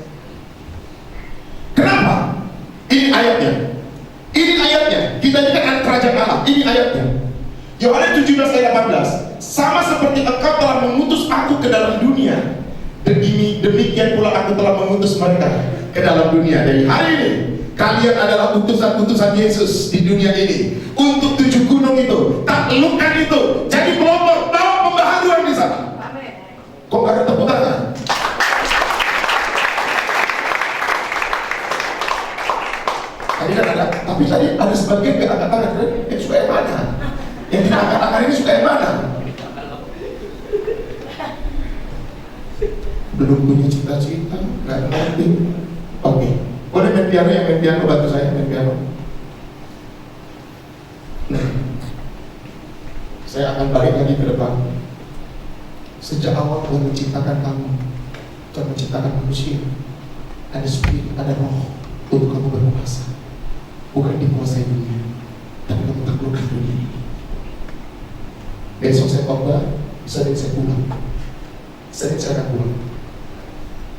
Kenapa? Ini ayatnya. Ini ayatnya. Kita ini kan anak kerajaan Allah. Ini ayatnya. Yohanes 17 ayat 18. Sama seperti engkau telah mengutus aku ke dalam dunia, demikian pula aku telah mengutus mereka ke dalam dunia. Dari hari ini kalian adalah utusan-utusan Yesus di dunia ini untuk 7 gunung itu, taklukkan itu, jadi pelopor, bawa pembaharuan di sana. Amin. Kok gak ada tepuk tangan? Tadi kan ada, tapi tadi ada sebagian yang angkat tangan. Yang suka yang mana? Yang tidak angkat tangan ini suka yang mana? Belum punya cita-cita, gak ngerti. Oke, boleh main piano, yang main piano bantu saya main piano. Nah, saya akan balik lagi ke depan. Sejak awal Tuhan menciptakan kamu, Tuhan menciptakan manusia. Ada spirit, ada roh untuk kamu berkuasa. Bukan dikuasai dunia, tapi kamu taklukkan dunia ini. Besok saya khotbah, Senin saya pulang. Senin saya akan pulang.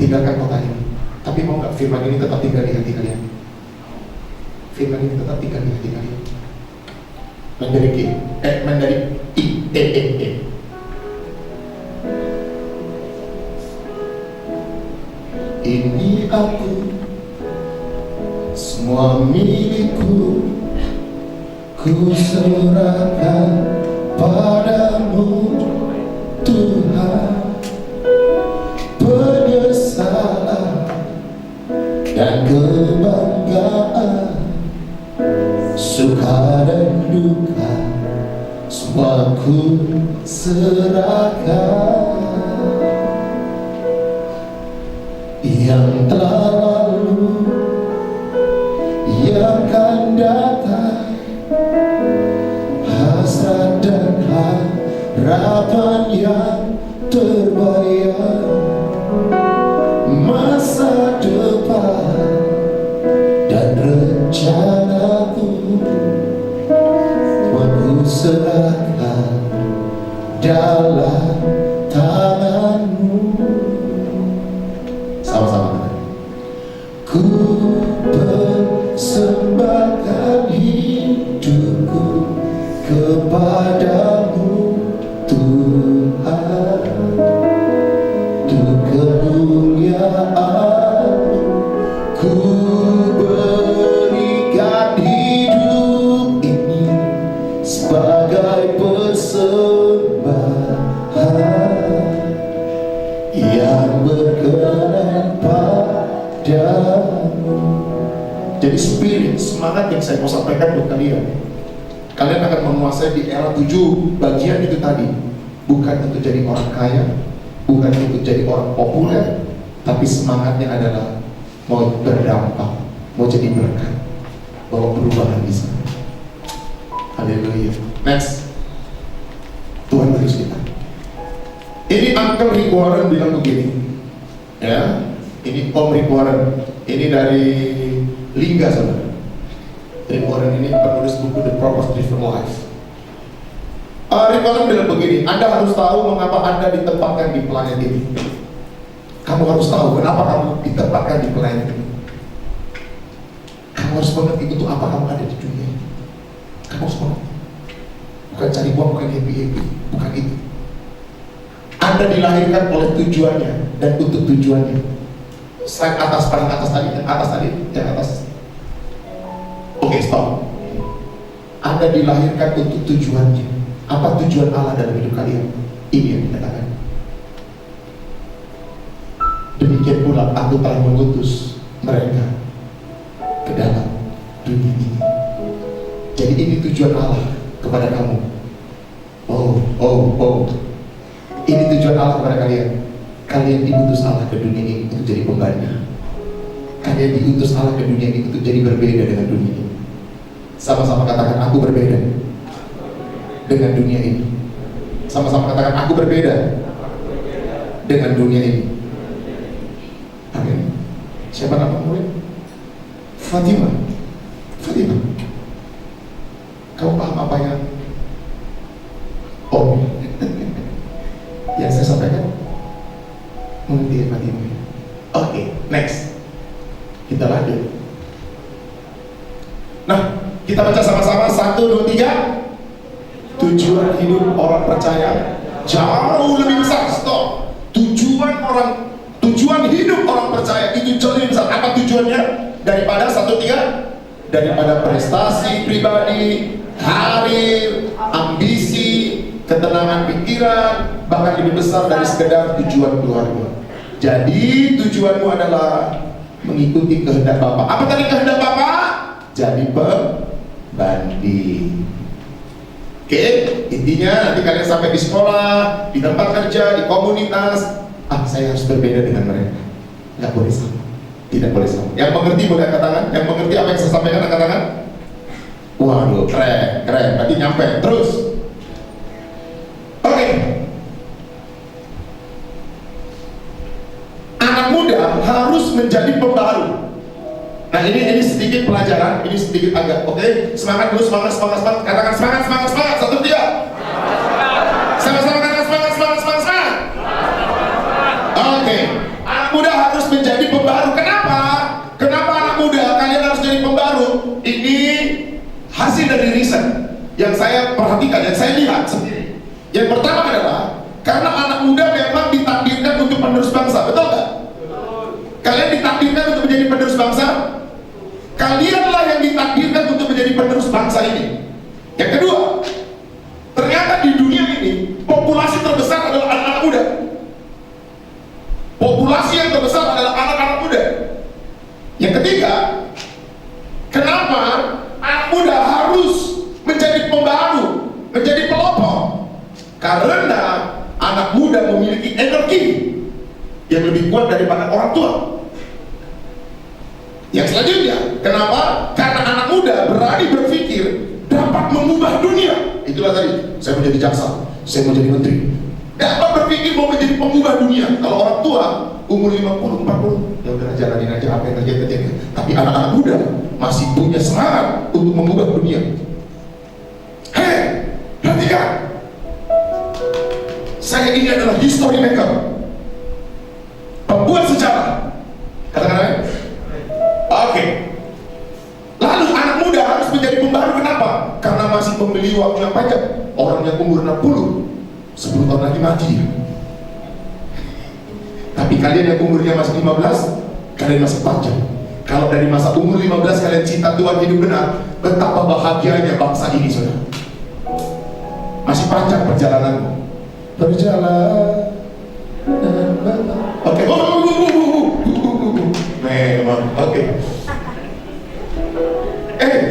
Tinggalkan kota ini. Tapi mau nggak firman ini tetap tinggal di hati kalian? Firman ini tetap tinggal di hati kalian. Menjadi I-E-E-E. Ini aku, semua milikku, ku serahkan padamu Tuhan. Penyesalan dan kebanggaan, suka dan duka, semua ku serahkan. Yang telah lalu, yang akan datang, hasrat dan harapan yang terbayar, masa depan dan rencanaku, ku serahkan dalam tanganmu. Sama-sama. Ku persembahkan hidupku kepadamu Tuhan, untuk kemuliaan ku berikan hidup ini sebagai persembahan yang berkenan padamu. Jadi spirit, semangat yang saya mau sampaikan buat kalian, kalian akan menguasai di era 7 bagian itu tadi. Bukan untuk jadi orang kaya, bukan untuk jadi orang populer, tapi semangatnya adalah mau berdampak, mau jadi berkat, bawa perubahan di sana. Haleluya. Next, Tuhan beri kita. Ini Uncle Rick Warren bilang begini, ya. Ini Om Rick Warren, ini dari Lingga, saudara. Rick Warren ini penulis buku The Purpose Driven Life. Rick Warren bilang begini, Anda harus tahu mengapa Anda ditempatkan di planet ini. Kamu harus tahu kenapa kamu ditempatkan di planet ini. Kamu harus mengerti untuk apa kamu ada di dunia ini. Kamu harus mengerti. Bukan cari uang, bukan happy-happy, bukan itu. Anda dilahirkan oleh tujuannya dan untuk tujuannya. Slide atas, paling atas tadi, yang atas. Oke, stop. Anda dilahirkan untuk tujuannya. Apa tujuan Allah dalam hidup kalian? Ini yang dikatakan. Demikian pula aku telah mengutus mereka ke dalam dunia ini. Jadi ini tujuan Allah kepada kamu. Oh. Ini tujuan Allah kepada kalian. Kalian diutus Allah ke dunia ini untuk jadi pembanding. Kalian diutus Allah ke dunia ini untuk jadi berbeda dengan dunia ini. Sama-sama katakan, aku berbeda dengan dunia ini. Sama-sama katakan, aku berbeda dengan dunia ini. Amin. Siapa nama murid? Fatimah. Fatimah. Kau paham apa yang yang saya sampaikan? Mengerti Fatimah? Oke, next. Kita lanjut. Nah, kita baca sama-sama 1, 2, 3. Tujuan hidup orang percaya jauh lebih besar. Stop. Tujuan hidup orang percaya itu jauh lebih besar. Apa tujuannya? Daripada 1, 3. Daripada prestasi pribadi, karir, ambisi, ketenangan pikiran, bahkan lebih besar dari sekedar tujuan keluarga. Jadi tujuanmu adalah mengikuti kehendak Bapa. Apa tadi kehendak Bapa? Jadi pembanding. Oke, intinya nanti kalian sampai di sekolah, di tempat kerja, di komunitas, saya harus berbeda dengan mereka. Nggak boleh sama. Tidak boleh sama. Yang mengerti boleh angkat tangan. Yang mengerti apa yang saya sampaikan angkat tangan. Waduh, keren. Berarti nyampe. Terus. Oke. Anak muda harus menjadi pembaharu. Nah ini sedikit pelajaran, ini sedikit agak. Oke, semangat dulu, semangat. Katakan semangat. 1, 3. Sama-sama katakan semangat. Oke. Anak muda harus menjadi pembaharu. Kenapa anak muda kalian harus jadi pembaharu? Ini hasil dari riset yang saya perhatikan, yang saya lihat sendiri. Yang pertama adalah karena anak muda memang ditakdirkan untuk penerus bangsa, betul nggak? Kalian ditakdirkan untuk menjadi penerus bangsa. Kalianlah yang ditakdirkan untuk menjadi penerus bangsa ini. Yang kedua, ternyata di dunia ini populasi terbesar adalah anak-anak muda. Populasi yang terbesar adalah anak-anak muda. Yang ketiga, kenapa anak muda harus menjadi pembaharu, menjadi pelopor? Karena anak muda memiliki energi yang lebih kuat daripada orang tua. Yang selanjutnya, kenapa? Karena anak muda berani berpikir dapat mengubah dunia. Itulah tadi, saya mau jadi jaksa, saya mau jadi menteri. Dapat berpikir mau menjadi pengubah dunia. Kalau orang tua umur 50, 40, ya udah jalanin aja apa yang terjadi. Tapi anak-anak muda masih punya semangat untuk mengubah dunia. Hei, perhatikan. Saya ini adalah history maker, pembuat sejarah. Katakan. Oke. Lalu anak muda harus menjadi pembaharu. Kenapa? Karena masih memiliki waktu yang panjang. Orang yang umur 60, 10 tahun lagi mati. Tapi kalian yang umurnya masih 15, kalian masih panjang. Kalau dari masa umur 15 kalian cinta Tuhan, hidup benar, betapa bahagianya bangsa ini, saudara. Masih panjang perjalananmu. Berjalan. Oke. Memang. Oke.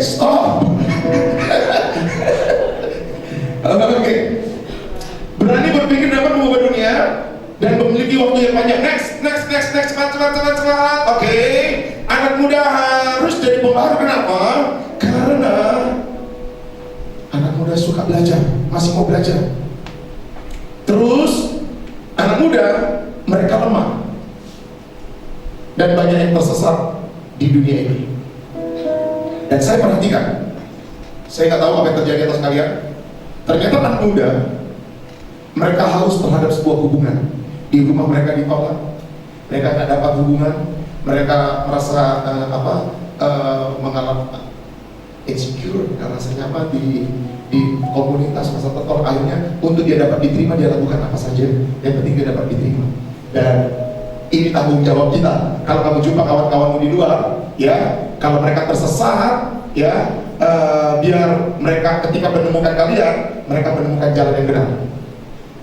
Stop. Oke. Berani berpikir dapat mengubah dunia dan memiliki waktu yang panjang. Next, cepat. Oke. Anak muda harus jadi pembaharu. Kenapa? Karena anak muda suka belajar, masih mau belajar. Terus anak muda mereka lemah dan banyak yang tersesat di dunia ini. Dan saya perhatikan, saya nggak tahu apa yang terjadi atas kalian. Ternyata anak muda mereka haus terhadap sebuah hubungan. Di rumah mereka ditolak, mereka nggak dapat hubungan, mereka merasa mengalami insecure, nggak rasa nyaman di komunitas, masa tertolak. Akhirnya untuk dia dapat diterima, dia lakukan apa saja yang penting dia dapat diterima. Dan ini tanggung jawab kita. Kalau kamu jumpa kawan-kawanmu di luar, ya, kalau mereka tersesat, ya, biar mereka ketika menemukan kalian, mereka menemukan jalan yang benar.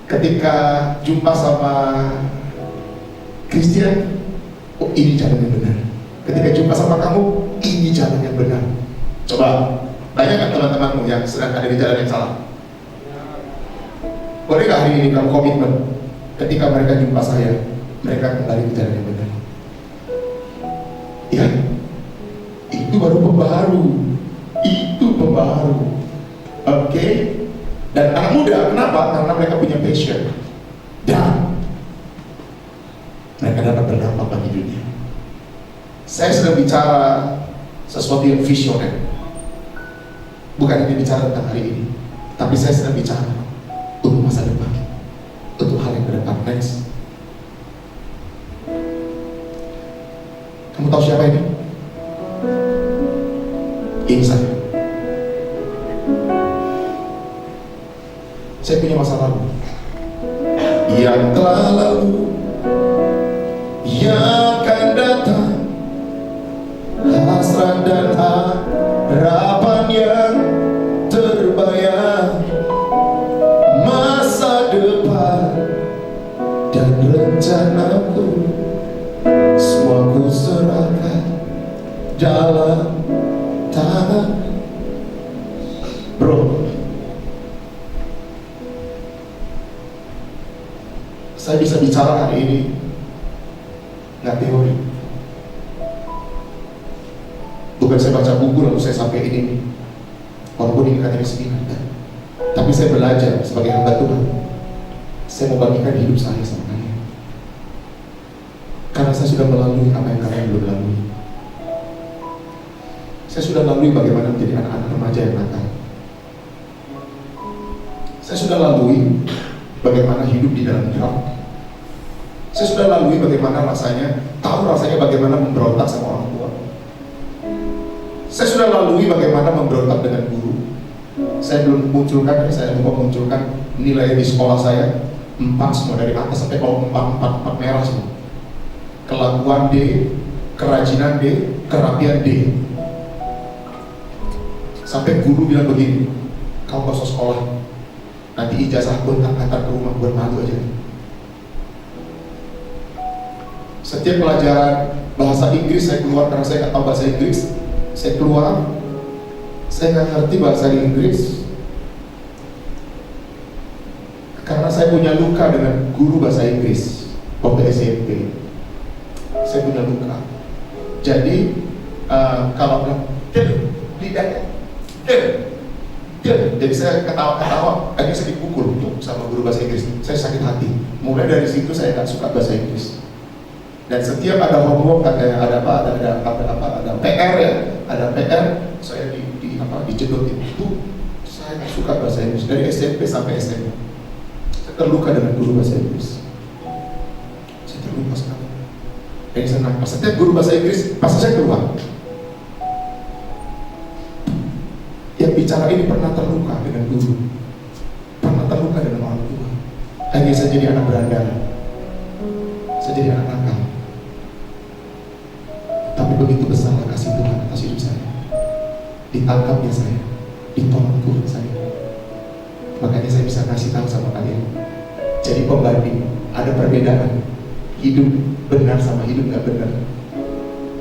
Ketika jumpa sama Christian, oh ini jalan yang benar. Ketika jumpa sama kamu, ini jalan yang benar. Coba tanyakan teman-temanmu yang sedang ada di jalan yang salah. Bolehkah hari ini kamu komitmen ketika mereka jumpa saya, mereka kembali ke jalan yang benar. Ya, itu baru pembaharu. Itu pembaharu. Oke? Dan anak muda, kenapa? Karena mereka punya passion. Dan mereka dapat berdampak bagi dunia. Saya sedang bicara sesuatu yang visioner. Bukan hanya bicara tentang hari ini, tapi saya sedang bicara untuk masa depan, untuk hal yang ke depan. Next. Kamu tahu siapa ini? Ini saya. Saya punya masa lalu yang telah lalu, yang akan datang, hasrat dan harapan yang terbayang, masa depan dan rencanaku, semua ku serahkan dalam tangan. Bro, saya bisa bicara hari ini nggak teori. Bukan saya baca buku lalu saya sampai ini, walaupun ini katanya segini, tapi saya belajar sebagai hamba Tuhan. Saya mau bagikan hidup saya sama kalian, karena saya sudah melalui apa yang kalian belum lalui. Saya sudah lalui bagaimana menjadi anak-anak remaja yang nakal. Saya sudah lalui bagaimana hidup di dalam drum. Saya sudah lalui bagaimana rasanya, tahu rasanya bagaimana memberontak sama orang tua. Saya sudah lalui bagaimana memberontak dengan guru. Saya belum munculkan, saya lupa munculkan nilai di sekolah saya 4 semua, dari atas sampai bawah 4 merah semua. Kelakuan D, kerajinan D, kerapian D. Sampai guru bilang begini, kamu gak usah sekolah, nanti ijazah pun antar ke rumah buat malu aja. Setiap pelajaran bahasa Inggris saya keluar karena saya nggak tahu bahasa Inggris. Saya keluar, saya nggak ngerti bahasa Inggris karena saya punya luka dengan guru bahasa Inggris waktu SMP. Saya punya luka. Jadi kalau bilang, lidahnya, jadi saya ketawa, akhirnya saya dipukul tuh sama guru bahasa Inggris. Saya sakit hati. Mulai dari situ saya nggak suka bahasa Inggris. Dan setiap ada homework, ada PR ya, ada PR, saya dijedotin. Itu saya nggak suka bahasa Inggris dari SMP sampai SMA. Saya terluka dengan guru bahasa Inggris. Saya terluka sekali. Jadi saya pas setiap guru bahasa Inggris, pas saya keluar, yang bicara ini pernah terluka dengan guru, pernah terluka dengan orang tua. Akhirnya saya jadi anak berandal, saya jadi anak nakal. Tapi begitu besarlah kasih Tuhan atas hidup saya. Ditangkapnya saya, ditolong Tuhan saya. Makanya saya bisa kasih tahu sama kalian. Jadi pembanding, ada perbedaan hidup benar sama hidup nggak benar.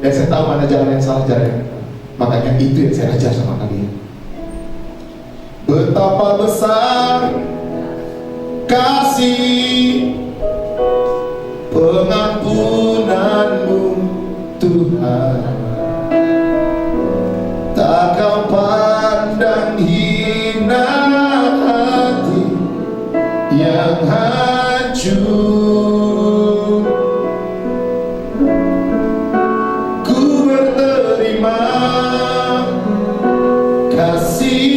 Dan saya tahu mana jalan yang salah, jalan yang benar. Makanya itu yang saya ajar sama kalian. Betapa besar kasih pengampunanmu Tuhan, tak kau pandang hina hati yang hancur. Ku berterima kasih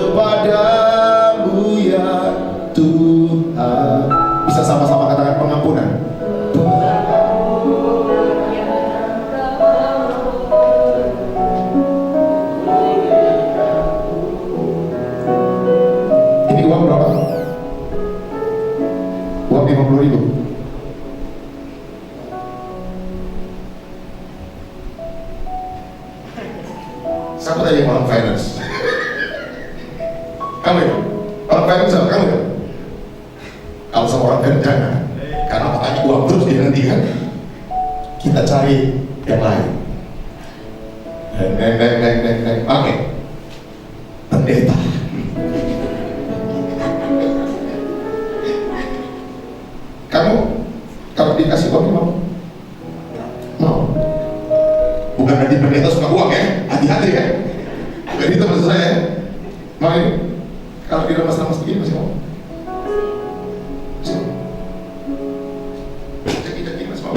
kepadamu ya Tuhan. Bisa sama-sama katakan pengampunan. Ini uang berapa? Uang 50.000. Siapa tadi yang orang finance? Kamu ya? Orang finance sama kamu ya? Kalau sama orang finance jangan, karena makanya uang terus dia nanti kan. Kita cari yang lain. Oke. Pendeta. Kalau diremas-remas begini masih mau? Masih mau? Jaki-jaki masih mau?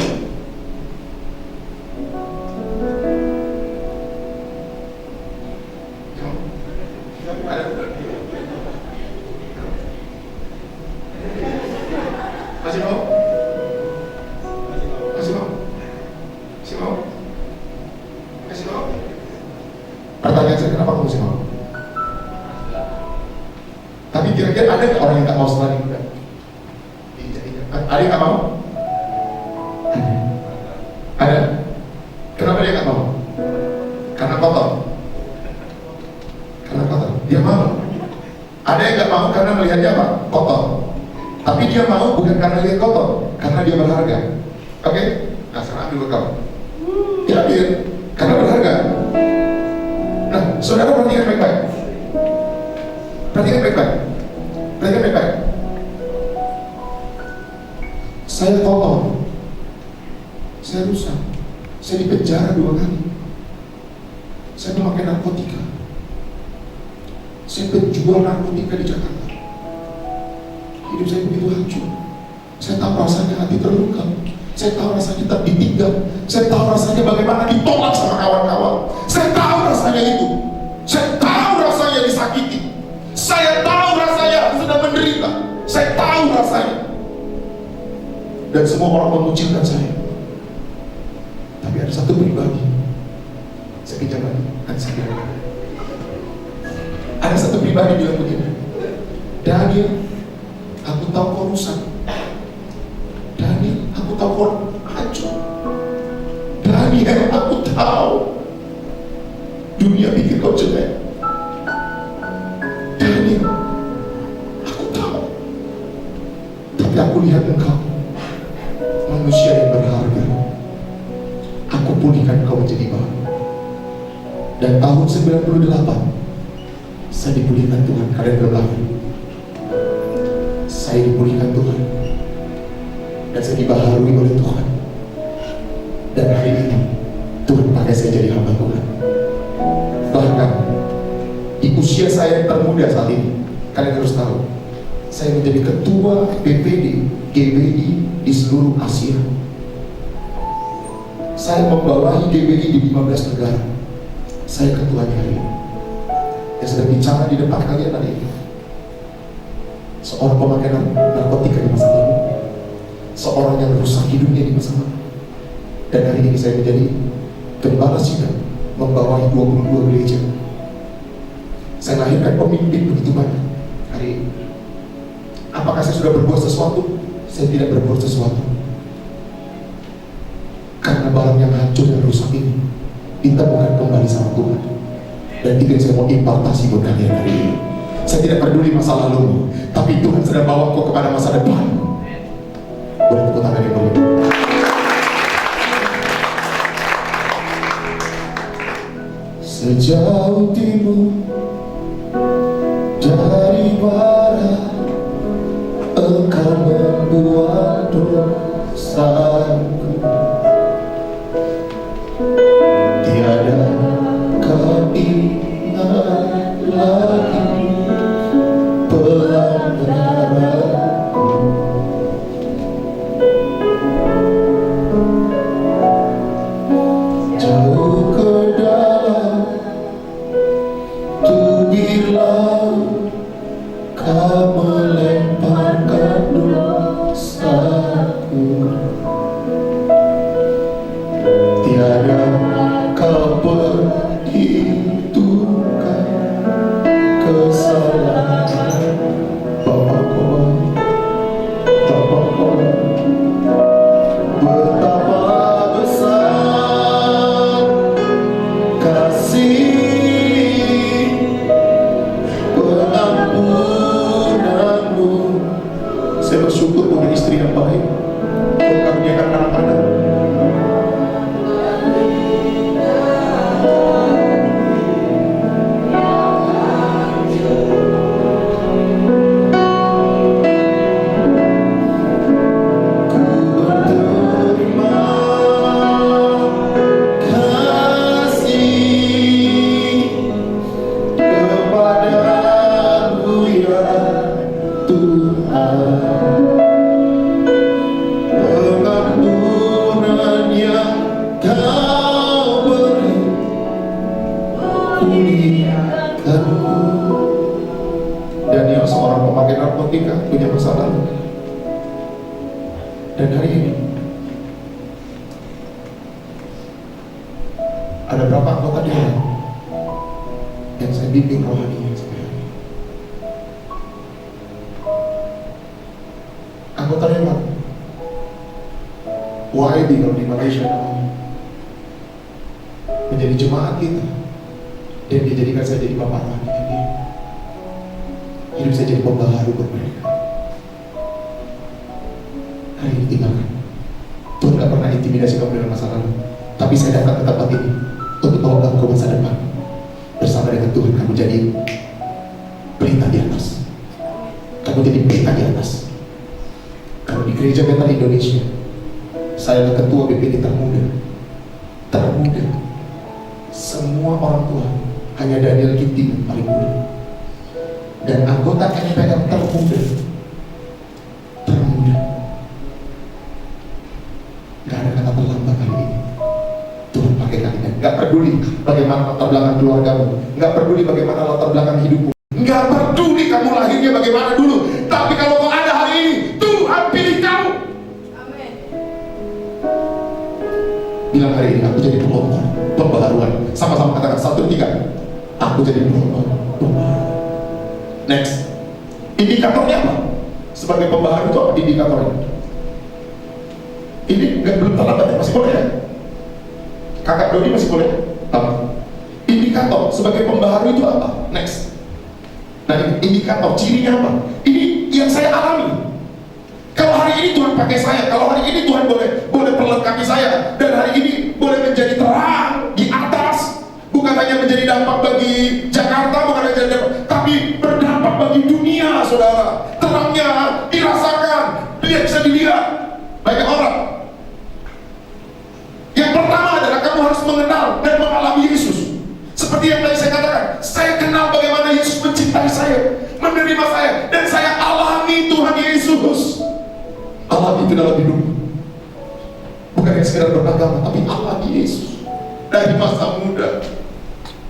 Masih mau? Masih mau? Masih mau? Masih mau? Pertanyaan saya, kenapa kamu masih mau? Tapi kira-kira ada nggak orang yang nggak mau setelah nikah? Ada yang nggak mau? Ada? Kenapa dia nggak mau? Karena kotor. Karena kotor. Dia mau. Ada yang nggak mau karena melihatnya apa? Kotor. Tapi dia mau bukan karena lihat kotor, karena dia berharga. Oke? Nah, sekarang ambil kamu. Dia ambil karena berharga. Nah, saudara perhatikan baik-baik. Perhatikan baik-baik. Perhatikan baik-baik. Saya kotor. Saya rusak. Saya dipenjara 2 kali. Saya memakai narkotika. Saya penjual narkotika di Jakarta. Hidup saya begitu hancur. Saya tahu rasanya hati terluka. Saya tahu rasanya tak ditinggal. Saya tahu rasanya bagaimana ditolak sama kawan-kawan. Saya tahu rasanya itu. Saya tahu rasanya disakiti. Saya tahu rasanya sedang menderita. Saya tahu rasanya. Dan semua orang mengucilkan saya. Tapi ada satu pribadi. Saya pinjam lagi. Ada satu pribadi bilang begini, Daniel, aku tahu kau rusak. Daniel, aku tahu kau hancur. Daniel, aku tahu dunia pikir kau jelek. Daniel, aku tahu. Tapi aku lihat engkau manusia yang berharga. Aku pulihkan kau menjadi baru. Dan tahun 98 saya dipulihkan Tuhan karena berlaku. Saya dipulihkan Tuhan dan saya dibaharui oleh Tuhan. Dan hari ini Tuhan pakai saya jadi hamba Tuhan. Bahkan di usia saya yang termuda saat ini, kalian harus tahu, saya menjadi ketua BPD GBI di seluruh Asia. Saya membawahi GBI di 15 negara. Saya ketuanya hari ini. Yang sedang bicara di depan kalian hari ini, seorang pemakai narkotika di masa lalu, seorang yang rusak hidupnya di masa lalu. Dan hari ini saya menjadi gembala sidang, membawahi 22 gereja. Saya lahirkan pemimpin begitu banyak hari ini. Apakah saya sudah berbuat sesuatu? Saya tidak berbuat sesuatu. Karena barang yang hancur dan rusak ini ditemukan kembali sama Tuhan. Dan itu yang saya mau impartasi buat kalian hari ini. Saya tidak peduli masa lalu, tapi Tuhan sedang bawa kau kepada masa depan. Boleh tepuk tangan yang boleh. Sejauh timur dari barat, Engkau membuat dosaku. Tiada kau ingat lagi pelanggaranku. Jauh ke dalam tubir laut, Kau melemparkan dosaku. Tiada kau perhitungkan kesalahan. Bapa kau betapa besar kasih pengampunan Tuhan, pengampunan yang Kau beri, pulihkanku. Daniel seorang pemakai narkotika, punya masa lalu. Dan hari ini ada berapa anggota dewan yang saya bimbing rohaninya sampai hari ini? Anggota dewan YB kalau di Malaysia namanya, menjadi jemaat kita, dan dia jadikan saya jadi bapak rohaninya dia. Hidup saya jadi pembaharu buat mereka. Hari ini tinggalkan. Tuhan gak pernah intimidasi kamu dalam masa lalu, tapi saya datang ke tempat ini untuk bawa kamu ke masa depan. Bersama dengan Tuhan kamu jadi pelita di atas. Kamu jadi pelita di atas. Kalau di Gereja Betel Indonesia, saya adalah ketua BPD termuda. Termuda. Semua orang tua, hanya Daniel Ginting yang paling muda. Dan anggota NPM termuda. Termuda. Gak ada kata terlambat kali ini. Tuhan pakai kalian. Gak peduli bagaimana latar belakang keluargamu, gak peduli bagaimana latar belakang hidupmu, gak peduli kamu lahirnya bagaimana dulu. Tapi kalau kau ada hari ini, Tuhan pilih kamu. Amin. Bilang hari ini, aku jadi pelopor pembaharuan. Sama-sama katakan 1, 3. Aku jadi pelopor pembaharuan. Next. Indikatornya apa? Sebagai pembaharu itu apa indikatornya? Ini belum terlambat ya? Masih boleh ya? Kakak Dodi masih boleh? Apa? Indikator sebagai pembaharu itu apa? Next. Nah, indikator cirinya apa? Ini yang saya alami. Kalau hari ini Tuhan pakai saya, kalau hari ini Tuhan boleh perlengkapi saya, dan hari ini boleh menjadi terang di atas, bukan hanya menjadi dampak bagi Jakarta, bukan hanya jadi dampak, tapi berdampak bagi dunia, saudara. Terangnya dirasakan, dia bisa dilihat banyak orang. Yang pertama adalah kamu harus mengenal dan mengalami Yesus. Seperti yang tadi saya katakan, saya kenal bagaimana Yesus mencintai saya, menerima saya, dan saya alami Tuhan Yesus. Alami itu dalam hidup. Bukan yang sekedar beragama, tapi alami Yesus dari masa muda.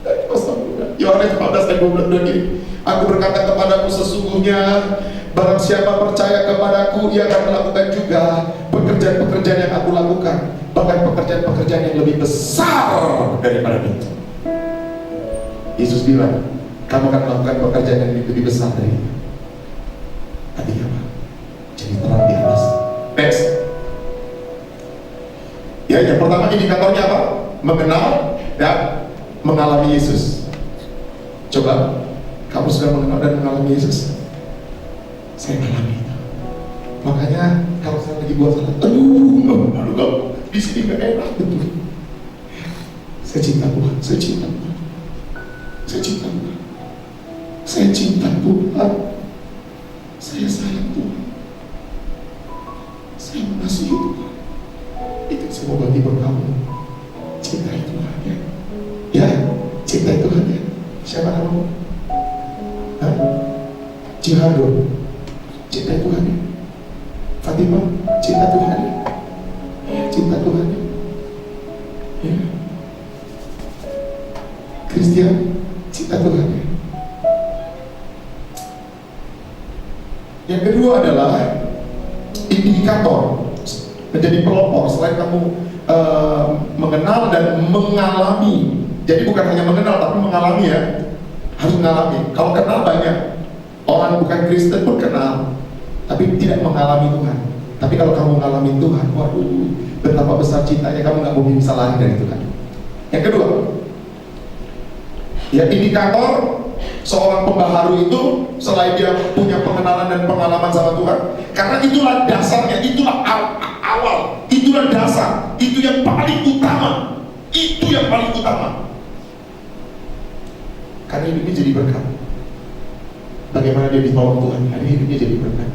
Dari masa muda. Yohanes 14 ayat 12 begini, aku berkata kepadamu sesungguhnya barang siapa percaya kepadaku, ia akan melakukan juga pekerjaan-pekerjaan yang aku lakukan, bahkan pekerjaan-pekerjaan yang lebih besar daripada itu. Yesus bilang, kamu akan melakukan pekerjaan yang lebih besar dari itu. Artinya apa? Jadi terang di atas. Next. Ya, yang pertama indikatornya apa? Mengenal dan mengalami Yesus. Coba, kamu sudah mengenal dan mengalami Yesus? Saya mengalami itu. Makanya kalau saya lagi buat salah, aduh, di sini nggak enak betul. Saya cinta Tuhan, saya cinta Tuhan, saya cinta Tuhan, saya cinta Tuhan, saya sayang Tuhan, saya mengasihi Tuhan. Itu saya mau bagi buat kamu. Cintai Tuhan ya, ya, cintai Tuhan ya. Siapa namamu? Hah? Jihado, cintai Tuhan ya. Fatimah, cinta Tuhan ya. Cinta Tuhan ya. Ya. Christian, cinta Tuhan ya. Yang kedua adalah indikator menjadi pelopor. Selain kamu mengenal dan mengalami, jadi bukan hanya mengenal tapi mengalami ya, harus mengalami. Kalau kenal banyak orang bukan Kristen pun kenal, tapi tidak mengalami Tuhan. Tapi kalau kamu mengalami Tuhan, waduh, betapa besar cintanya, kamu nggak mungkin bisa lari dari Tuhan. Yang kedua, ya indikator seorang pembaharu itu selain dia punya pengenalan dan pengalaman sama Tuhan, karena itulah dasarnya, itulah awal, itulah dasar, itu yang paling utama, itu yang paling utama. Karena hidupnya jadi berkat. Bagaimana dia ditolong Tuhan, karena hidupnya jadi berkat.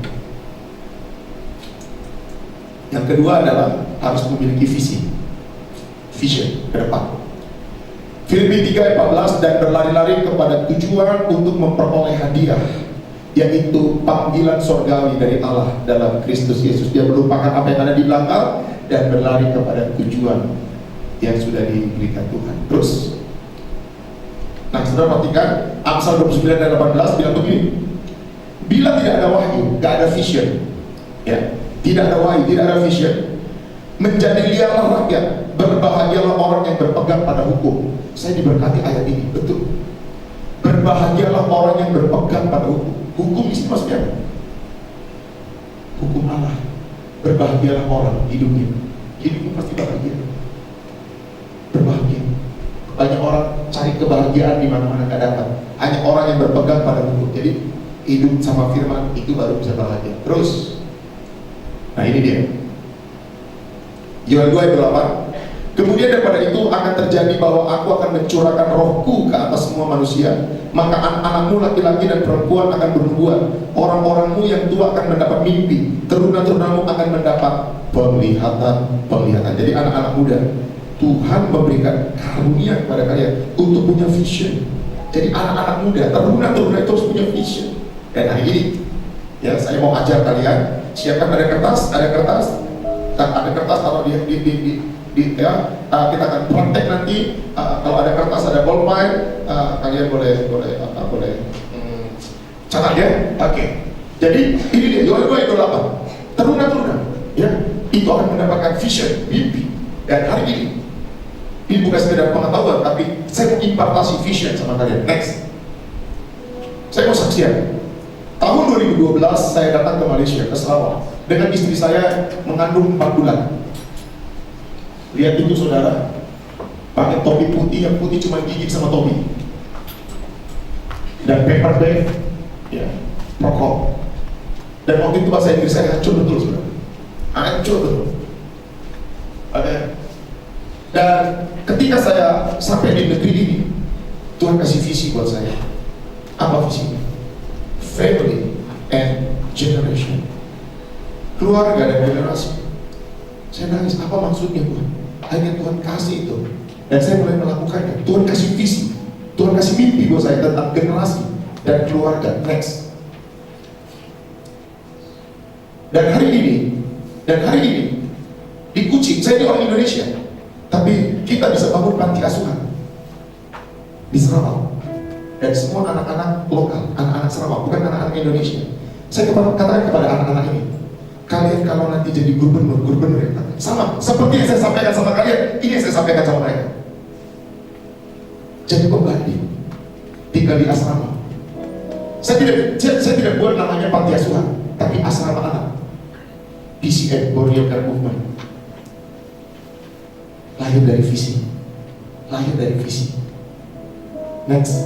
Yang kedua adalah harus memiliki visi, vision ke depan. Filipi 3:14, dan berlari-lari kepada tujuan untuk memperoleh hadiah yaitu panggilan sorgawi dari Allah dalam Kristus Yesus. Dia melupakan apa yang ada di belakang dan berlari kepada tujuan yang sudah diberikan Tuhan. Terus, nah saudara perhatikan Amsal 29 dan 18 bilang begini, bila tidak ada wahyu, gak ada vision, ya, tidak ada wahyu, tidak ada vision, menjadi liarlah rakyat, berbahagialah orang yang berpegang pada hukum. Saya diberkati ayat ini, betul. Berbahagialah orang yang berpegang pada hukum. Hukum di sini maksudnya apa? Hukum Allah. Berbahagialah orang hidupnya pasti bahagia. Berbahagia. Banyak orang cari kebahagiaan di mana-mana gak dapat. Hanya orang yang berpegang pada hukum. Jadi hidup sama firman itu baru bisa bahagia. Terus, nah ini dia. Yoel 2 ayat 8. Kemudian daripada itu akan terjadi bahwa aku akan mencurahkan rohku ke atas semua manusia. Maka anak-anakmu laki-laki dan perempuan akan bernubuat. Orang-orangmu yang tua akan mendapat mimpi. Teruna-terunamu akan mendapat penglihatan. Jadi anak-anak muda, Tuhan memberikan karunia kepada kalian untuk punya vision. Jadi anak-anak muda, teruna-teruna itu harus punya vision. Dan hari ini, ya saya mau ajar kalian. Siapkan ada kertas, taruh ya, kita akan praktek nanti. Kalau ada kertas, ada ballpoint, kalian boleh catat ya. Oke. Jadi ini dia Yoel 2 ayat 8. Teruna-teruna, ya, itu akan mendapatkan vision, mimpi. Dan hari ini bukan sekedar pengetahuan, tapi saya mau impartasi vision sama kalian. Next, saya mau saksian. Tahun 2012 saya datang ke Malaysia, ke Sarawak, dengan istri saya mengandung 4 bulan. Lihat itu saudara, pakai topi putih, yang putih cuma gigi sama topi, dan paper bag, ya, rokok. Dan waktu itu bahasa Inggris saya hancur betul saudara, hancur betul. Dan ketika saya sampai di negeri ini, Tuhan kasih visi buat saya. Apa visinya? Family and generation, keluarga dan generasi. Saya nangis, apa maksudnya Tuhan? Hanya Tuhan kasih itu, dan saya mulai melakukannya. Tuhan kasih visi, Tuhan kasih mimpi buat saya tentang generasi dan keluarga. Next. Dan hari ini di Kuching, saya ini orang Indonesia, tapi kita bisa bangun panti asuhan di Sarawak. Dan semua anak-anak lokal, anak-anak Sarawak, bukan anak-anak Indonesia. Saya katakan kepada anak-anak ini, kalian kalau nanti jadi gubernur ya, sama seperti yang saya sampaikan sama kalian, ini yang saya sampaikan sama mereka. Jadi pembanding, tinggal di asrama. Saya tidak buat namanya panti asuhan, tapi asrama anak. PCM, Borneo Care Movement, lahir dari visi. Next,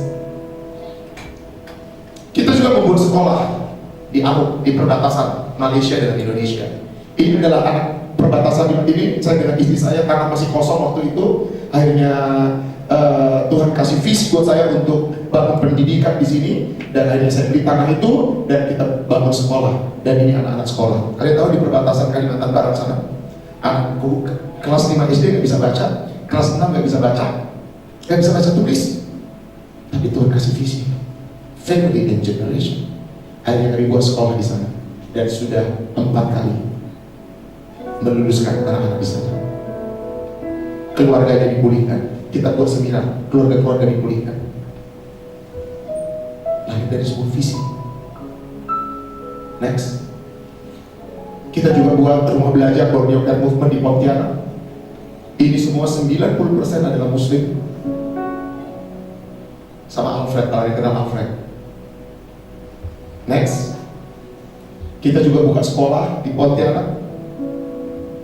kita juga membuat sekolah di Amuk, di perbatasan Malaysia dengan Indonesia. Ini adalah anak perbatasan ini. Saya dengan istri saya, karena masih kosong waktu itu, akhirnya Tuhan kasih visi buat saya untuk bangun pendidikan di sini. Dan akhirnya saya beli tanah itu dan kita bangun sekolah. Dan ini anak-anak sekolah. Kalian tahu di perbatasan Kalimantan Barat sana, anakku kelas 5 SD nggak bisa baca, kelas 6 nggak bisa baca tulis. Tapi Tuhan kasih visi, family and generation. Akhirnya kami buat sekolah di sana, dan sudah 4 kali meluluskan anak-anak di sana. Keluarganya dipulihkan. Kita buat seminar, keluarga-keluarga dipulihkan. Lahir dari sebuah visi. Next, kita juga buat rumah belajar Borneo Care Movement di Pontianak. Ini semua 90% adalah Muslim. Sama Alfred, kalau kenal Alfred. Next, kita juga buka sekolah di Pontianak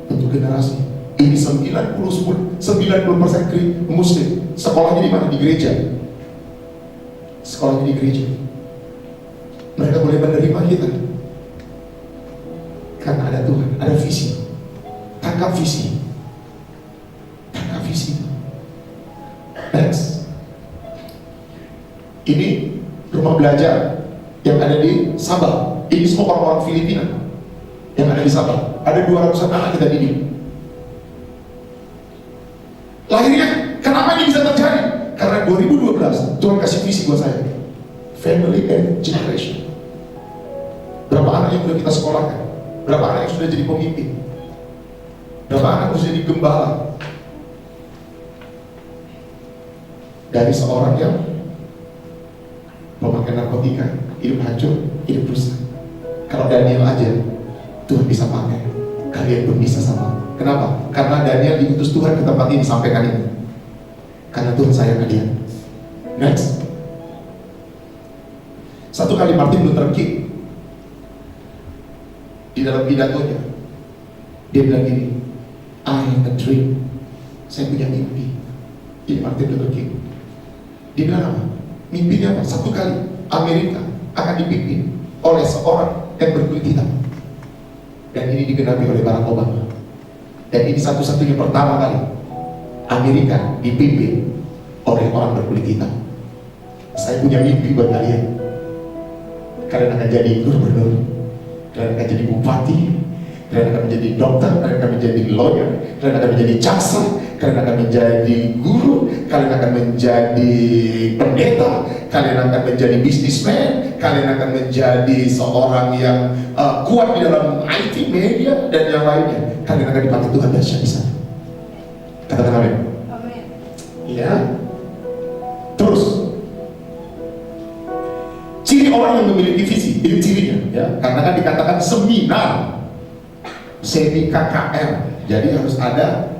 untuk generasi. Ini 90% Muslim. Sekolahnya di mana? Di gereja. Sekolahnya di gereja. Mereka boleh menerima kita karena ada Tuhan, ada visi. Tangkap visi. Next, ini rumah belajar yang ada di Sabah. Ini semua orang-orang Filipina yang ada di Sabah. Ada 200 anak kita didik. Lahirnya, kenapa ini bisa terjadi? Karena 2012 Tuhan kasih visi buat saya, family and generation. anak yang sudah kita sekolahkan? Berapa anak yang sudah jadi pemimpin? Berapa anak yang sudah jadi gembala? Dari seorang yang pemakai narkotika, hidup hancur, hidup rusak. Kalau Daniel aja Tuhan bisa pakai, kalian pun bisa sama. Kenapa? Karena Daniel diutus Tuhan ke tempat ini, sampaikan ini. Karena Tuhan sayang kalian. Next. Satu kali Martin Luther King di dalam pidatonya, dia bilang gini, I have a dream. Saya punya mimpi. Ini Martin Luther King. Dia bilang apa? Mimpinya apa? Satu kali Amerika akan dipimpin oleh seorang yang berkulit hitam. Dan ini digenapi oleh Barack Obama. Dan ini satu-satunya pertama kali Amerika dipimpin oleh orang berkulit hitam. Saya punya mimpi buat kalian. Kalian akan jadi gubernur, kalian akan jadi bupati, kalian akan menjadi dokter, kalian akan menjadi lawyer, kalian akan menjadi jaksa, kalian akan menjadi guru, kalian akan menjadi pendeta, kalian akan menjadi businessman, kalian akan menjadi seorang yang kuat di dalam IT, media, dan yang lainnya. Kalian akan dipakai Tuhan dahsyat di sana. Katakan amin. Amin. Ya. Terus, ciri orang yang memiliki visi, ini cirinya, ya. Karena kan dikatakan seminar, semi KKR, jadi harus ada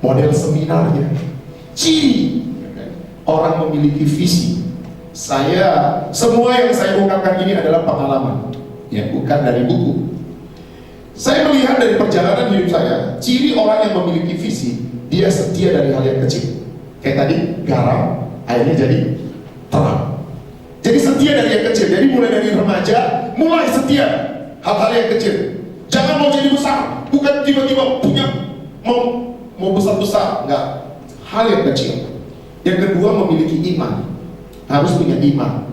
model seminarnya. Ciri orang memiliki visi. Semua yang saya ungkapkan ini adalah pengalaman, ya, bukan dari buku. Saya melihat dari perjalanan hidup saya, ciri orang yang memiliki visi, dia setia dari hal yang kecil. Kayak tadi, garam, akhirnya jadi terang. Jadi setia dari yang kecil. Jadi mulai dari remaja, mulai setia hal-hal yang kecil. Jangan mau jadi besar, bukan tiba-tiba punya mau besar-besar, enggak. Hal yang kecil. Yang kedua, memiliki iman. Harus punya iman,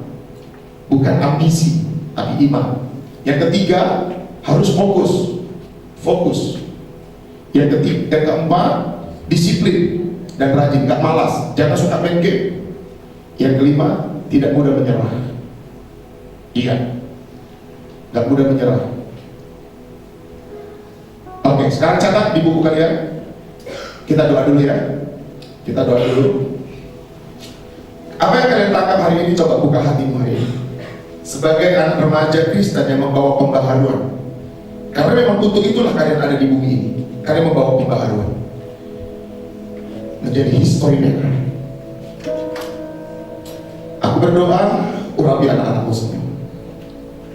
bukan ambisi, tapi iman. Yang ketiga, harus fokus. Yang keempat, disiplin dan rajin, nggak malas, jangan suka main game. Yang kelima, tidak mudah menyerah. Iya, nggak mudah menyerah. Oke, sekarang catat di buku kalian. Kita doa dulu ya. Kita doa dulu. Apa yang kalian tangkap hari ini? Coba buka hatimu hari ini. Sebagai anak remaja Kristen yang membawa pembaharuan. Karena memang untuk itulah kalian ada di bumi ini. Kalian membawa pembaharuan. Menjadi history maker. Aku berdoa, urapi anak-anakmu semua.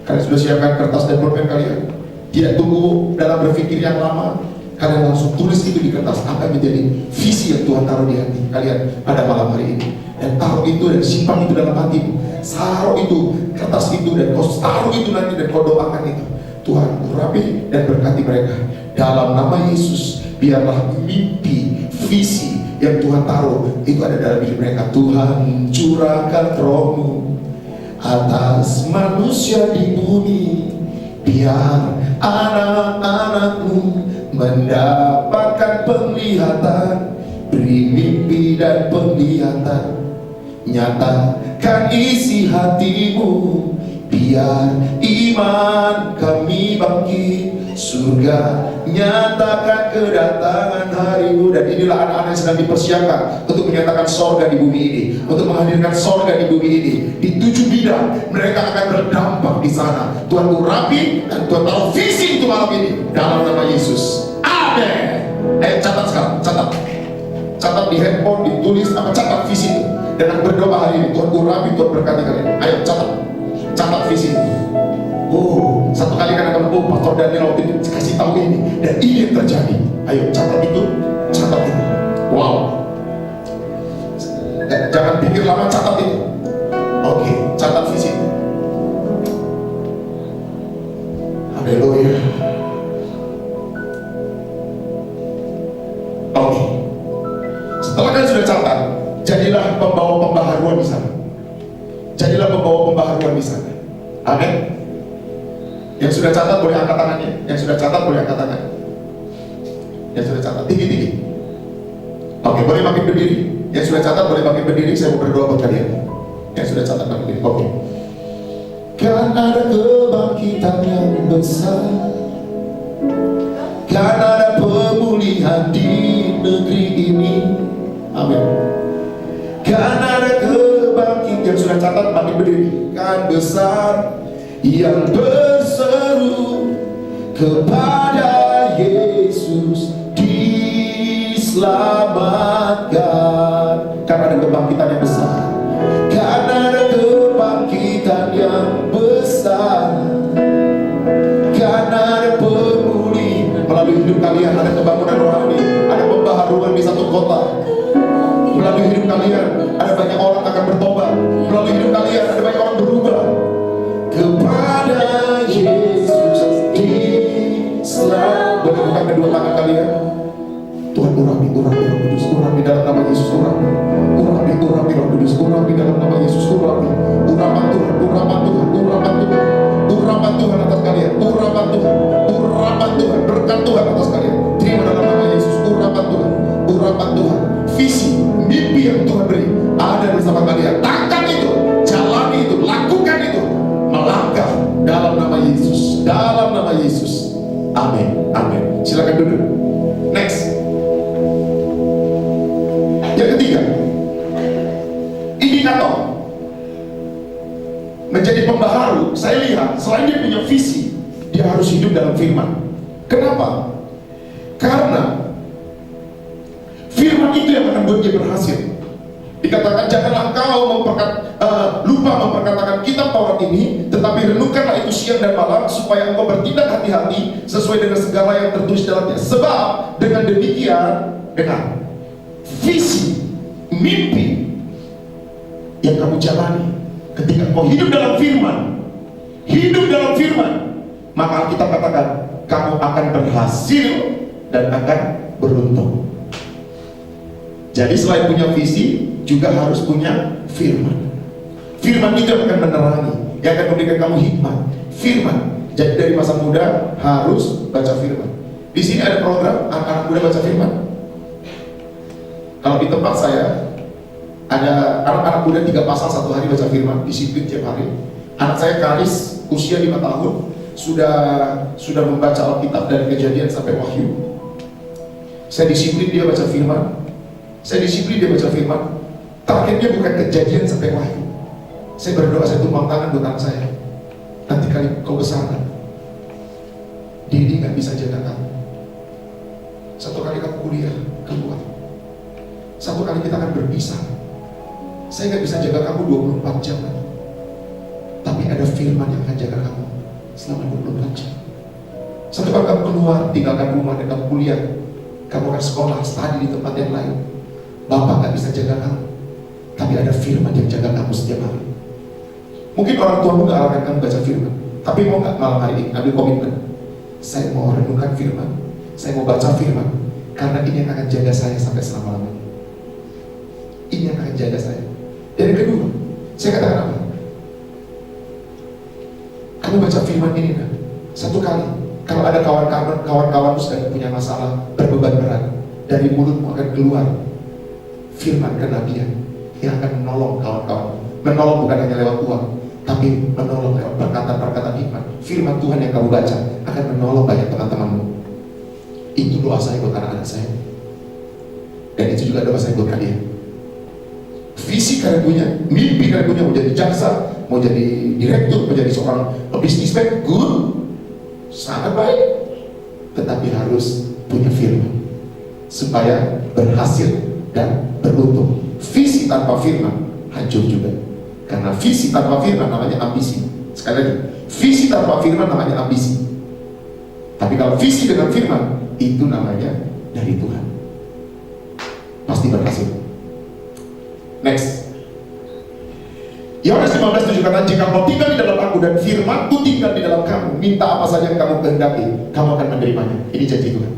Kalian sudah siapkan kertas dan pulpen kalian? Tidak tunggu dalam berpikir yang lama. Kalian langsung tulis itu di kertas. Apa yang menjadi visi yang Tuhan taruh di hati kalian pada malam hari ini. Dan taruh itu dan simpan itu dalam hatimu. Taruh itu, kertas itu, dan kau taruh itu nanti dan kau doakan itu. Tuhan urapi dan berkati mereka. Dalam nama Yesus, biarlah mimpi, visi yang Tuhan taruh itu ada dalam hidup mereka. Tuhan curahkan roh-Mu atas manusia di bumi, biar anak-anak-Mu mendapatkan penglihatan, beri mimpi dan penglihatan. Nyatakan isi hatimu, biar iman kami bangkit. Surga nyatakan kedatangan harimu. Dan inilah anak-anak yang sedang dipersiapkan untuk menyatakan sorga di bumi ini, untuk menghadirkan sorga di bumi ini. Di 7 bidang mereka akan berdampak di sana. Tuhan urapi dan Tuhan taruh visi itu malam ini dalam nama Yesus. Amin. Catat sekarang, catat di handphone, ditulis apa, catat visi itu. Dan aku berdoa hari ini, Tuhan urapi, Tuhan berkati kalian. Ayo catat visi itu. Oh, satu kali kan akan, oh, Pastor Daniel waktu itu kasih tahu ini, dan ini yang terjadi. Ayo catat itu. Wow. Jangan pikir lama, catat itu. Oke, catat visi itu. Haleluya. Oke. Setelah kalian sudah catat, jadilah pembawa pembaharuan di sana. Jadilah pembawa pembaharuan di sana. Amin. Yang sudah catat boleh angkat tangannya. Yang sudah catat boleh angkat tangannya. Yang sudah catat tinggi-tinggi. Oke, boleh makin berdiri. Yang sudah catat boleh makin berdiri. Saya mau berdoa buat kalian. Yang sudah catat makin berdiri. Oke. Kan ada kebangkitan yang besar, kan ada pemulihan di negeri ini. Amin. Kan ada kebangkitan, yang sudah catat bangkit berdiri. Kan besar yang berseru kepada Yesus diselamatkan. Karena ada kebangkitan yang besar, karena ada kebangkitan yang besar, karena ada pemulihan melalui hidup kalian. Ada kebangunan rohani, ada pembaharuan di satu kota. Melalui hidup kalian ada banyak orang akan bertobat. Melalui hidup kalian ada banyak orang berubah kepada Yesus diselamatkan. Boleh buka kedua tangan kalian. Tuhan urapi Roh Kudus, urapi dalam nama Yesus, urapi Roh Kudus, urapi dalam nama Yesus, urapi urapan Tuhan atas kalian, urapan Tuhan, berkat Tuhan atas kalian. Terima dalam nama Yesus, urapan Tuhan, visi, mimpi yang Tuhan beri ada bersama kalian. Tangkap itu, jalani itu, lakukan itu, melangkah dalam nama Yesus, amin. Silakan duduk. Next. Yang ketiga, indikator menjadi pembaharu. Saya lihat selain dia punya visi, dia harus hidup dalam firman. Kenapa? Karena firman itu yang akan membuat dia berhasil. Dikatakan janganlah engkau lupa memperkatakan kitab Taurat ini, tetapi renungkanlah itu siang dan malam, supaya engkau bertindak hati-hati sesuai dengan segala yang tertulis dalamnya. Sebab dengan demikian, dengar, visi, mimpi yang kamu jalani ketika kau hidup dalam firman, maka kita katakan kamu akan berhasil dan akan beruntung. Jadi selain punya visi, juga harus punya firman. Firman itu yang akan menerangi, yang akan memberikan kamu hikmat. Firman. Jadi dari masa muda harus baca firman. Di sini ada program anak-anak muda baca firman. Kalau di tempat saya ada anak-anak muda 3 pasal 1 hari baca firman, disiplin tiap hari. Anak saya Karis usia 5 tahun sudah membaca Alkitab dari Kejadian sampai Wahyu. Saya disiplin dia baca firman. Targetnya bukan Kejadian sampai Wahyu. Saya berdoa, saya tumpang tangan buat anak saya. Nanti kali kau besar kan, Didi gak bisa jaga kamu. Satu kali kamu kuliah keluar, satu kali kita akan berpisah. Saya gak bisa jaga kamu 24 jam lagi, tapi ada firman yang akan jaga kamu selama 24 jam. Satu kali kamu keluar, tinggalkan rumah dan kamu kuliah, kamu akan sekolah, studi di tempat yang lain. Bapak gak bisa jaga kamu, tapi ada firman yang jaga kamu setiap hari. Mungkin orang tuamu gak akan kamu baca firman, tapi mau gak malam hari ini ambil komitmen, saya mau renungkan firman, saya mau baca firman, karena ini yang akan jaga saya sampai selama-lamanya. Ini yang akan jaga saya. Dan yang kedua, saya katakan apa? Kamu baca firman ini kan, satu kali. Kalau ada kawan-kawan sedang punya masalah, berbeban berat, dari mulutmu akan keluar firman kenabian yang akan menolong kawan-kawan. Menolong bukan hanya lewat uang, tapi menolong lewat perkataan-perkataan hikmat. Firman Tuhan yang kamu baca akan menolong banyak teman-temanmu. Itu doa saya buat anak-anak saya, dan itu juga doa saya buat kalian. Visi kalian punya, mimpi kalian punya, mau jadi jaksa, mau jadi direktur, mau jadi seorang businessman, good, sangat baik. Tetapi harus punya firman supaya berhasil dan beruntung. Visi tanpa firman hancur juga. Karena visi tanpa firman namanya ambisi. Sekali lagi, visi tanpa firman namanya ambisi. Tapi kalau visi dengan firman, itu namanya dari Tuhan. Pasti berhasil. Next. Yohanes 15:7 kata, jika kau tinggal di dalam aku dan firman-Ku tinggal di dalam kamu, minta apa saja yang kamu kehendaki, kamu akan menerimanya. Ini janji Tuhan.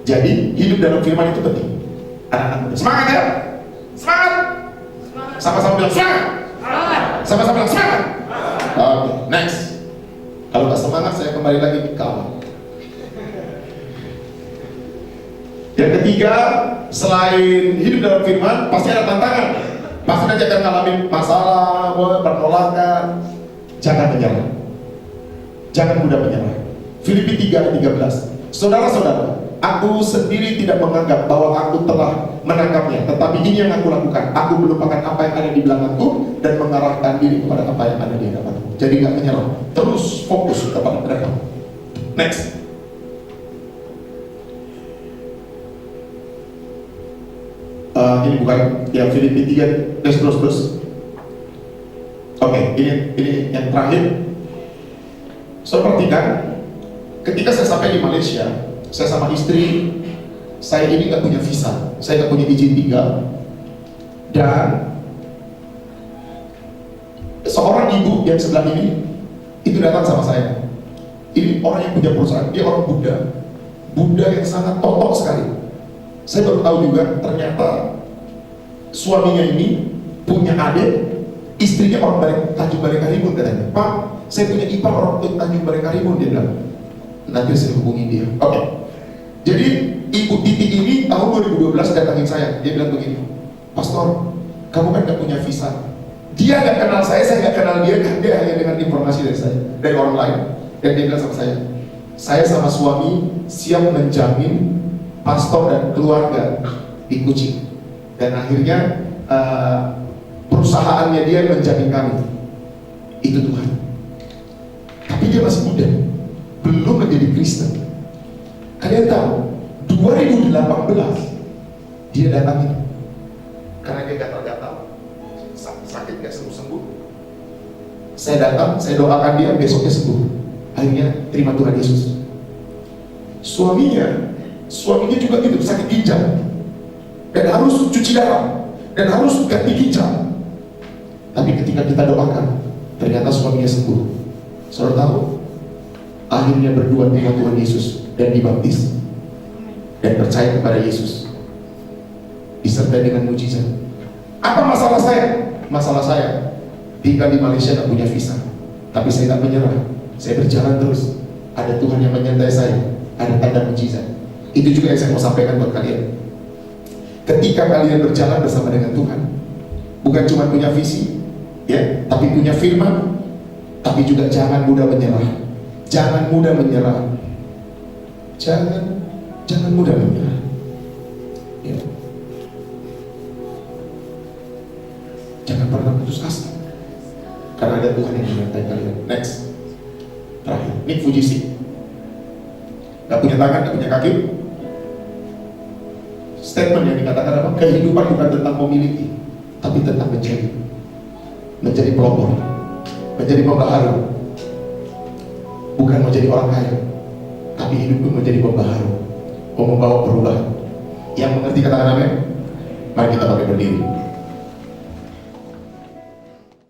Jadi hidup dalam firman itu penting. Anak-anak muda, semangat ya? Semangat! Sama-sama bilang semangat! Sama-sama bilang semangat! Oke, next. Kalau nggak semangat, saya kembali lagi ke kawan. Yang ketiga, selain hidup dalam firman, pasti ada tantangan. Pasti nanti akan ngalamin masalah, penolakan. Jangan menyerah. Jangan mudah menyerah. Filipi 3 ayat 13. Saudara-saudara, aku sendiri tidak menganggap bahwa aku telah menangkapnya, tetapi ini yang aku lakukan. Aku melupakan apa yang ada di belakangku dan mengarahkan diri kepada apa yang ada di hadapanku. Jadi nggak menyerah, terus fokus kepada mereka. Next. Ini bukan yang Filipi 3, terus. Oke, ini yang terakhir. Saudara perhatikan, ketika saya sampai di Malaysia, saya sama istri, saya ini nggak punya visa, saya nggak punya izin tinggal, dan seorang ibu yang sebelah ini itu datang sama saya. Ini orang yang punya perusahaan, dia orang Buddha yang sangat totok sekali. Saya baru tahu juga ternyata suaminya ini punya adik, istrinya orang Tanjung Balai Karimun katanya. Pak, saya punya ipar orang Tanjung Balai Karimun, dia bilang. Nanti saya hubungi dia. Oke. Jadi Ibu Titi ini tahun 2012 datangin saya. Dia bilang begini, Pastor, kamu kan gak punya visa. Dia gak kenal saya gak kenal dia. Dia hanya dengan informasi dari saya, dari orang lain. Dan dia bilang sama saya sama suami siap menjamin pastor dan keluarga di Kuching. Dan akhirnya perusahaannya dia menjamin kami. Itu Tuhan. Tapi dia masih muda, belum menjadi Kristen. Kalian tahu 2018 dia datangin karena dia gatal-gatal, sakit gak sembuh-sembuh. Saya datang, saya doakan dia, besoknya sembuh. Akhirnya terima Tuhan Yesus. Suaminya juga gitu, sakit ginjal dan harus cuci darah dan harus ganti ginjal. Tapi ketika kita doakan, ternyata suaminya sembuh. Saudara tahu, akhirnya berdua terima Tuhan Yesus dan dibaptis dan percaya kepada Yesus, disertai dengan mujizat. Apa masalah saya? Masalah saya tinggal di Malaysia tak punya visa, tapi saya tak menyerah. Saya berjalan terus. Ada Tuhan yang menyertai saya, ada tanda mujizat. Itu juga yang saya mau sampaikan buat kalian. Ketika kalian berjalan bersama dengan Tuhan, bukan cuma punya visi, ya, tapi punya firman, tapi juga jangan mudah menyerah. Jangan mudah menyerah. Jangan mudah menyerah. Ya. Jangan pernah putus asa. Karena ada Tuhan yang menyertai kalian. Next. Terakhir, Nick Fujisi. Gak punya tangan, gak punya kaki. Statement yang dikatakan apa? Kehidupan bukan tentang memiliki, tapi tentang menjadi pelopor, menjadi pembaharu. Bukan menjadi orang kaya, tapi hidupku menjadi pembaharu, mau membawa perubahan. Yang mengerti katakan amin. Mari kita pakai berdiri.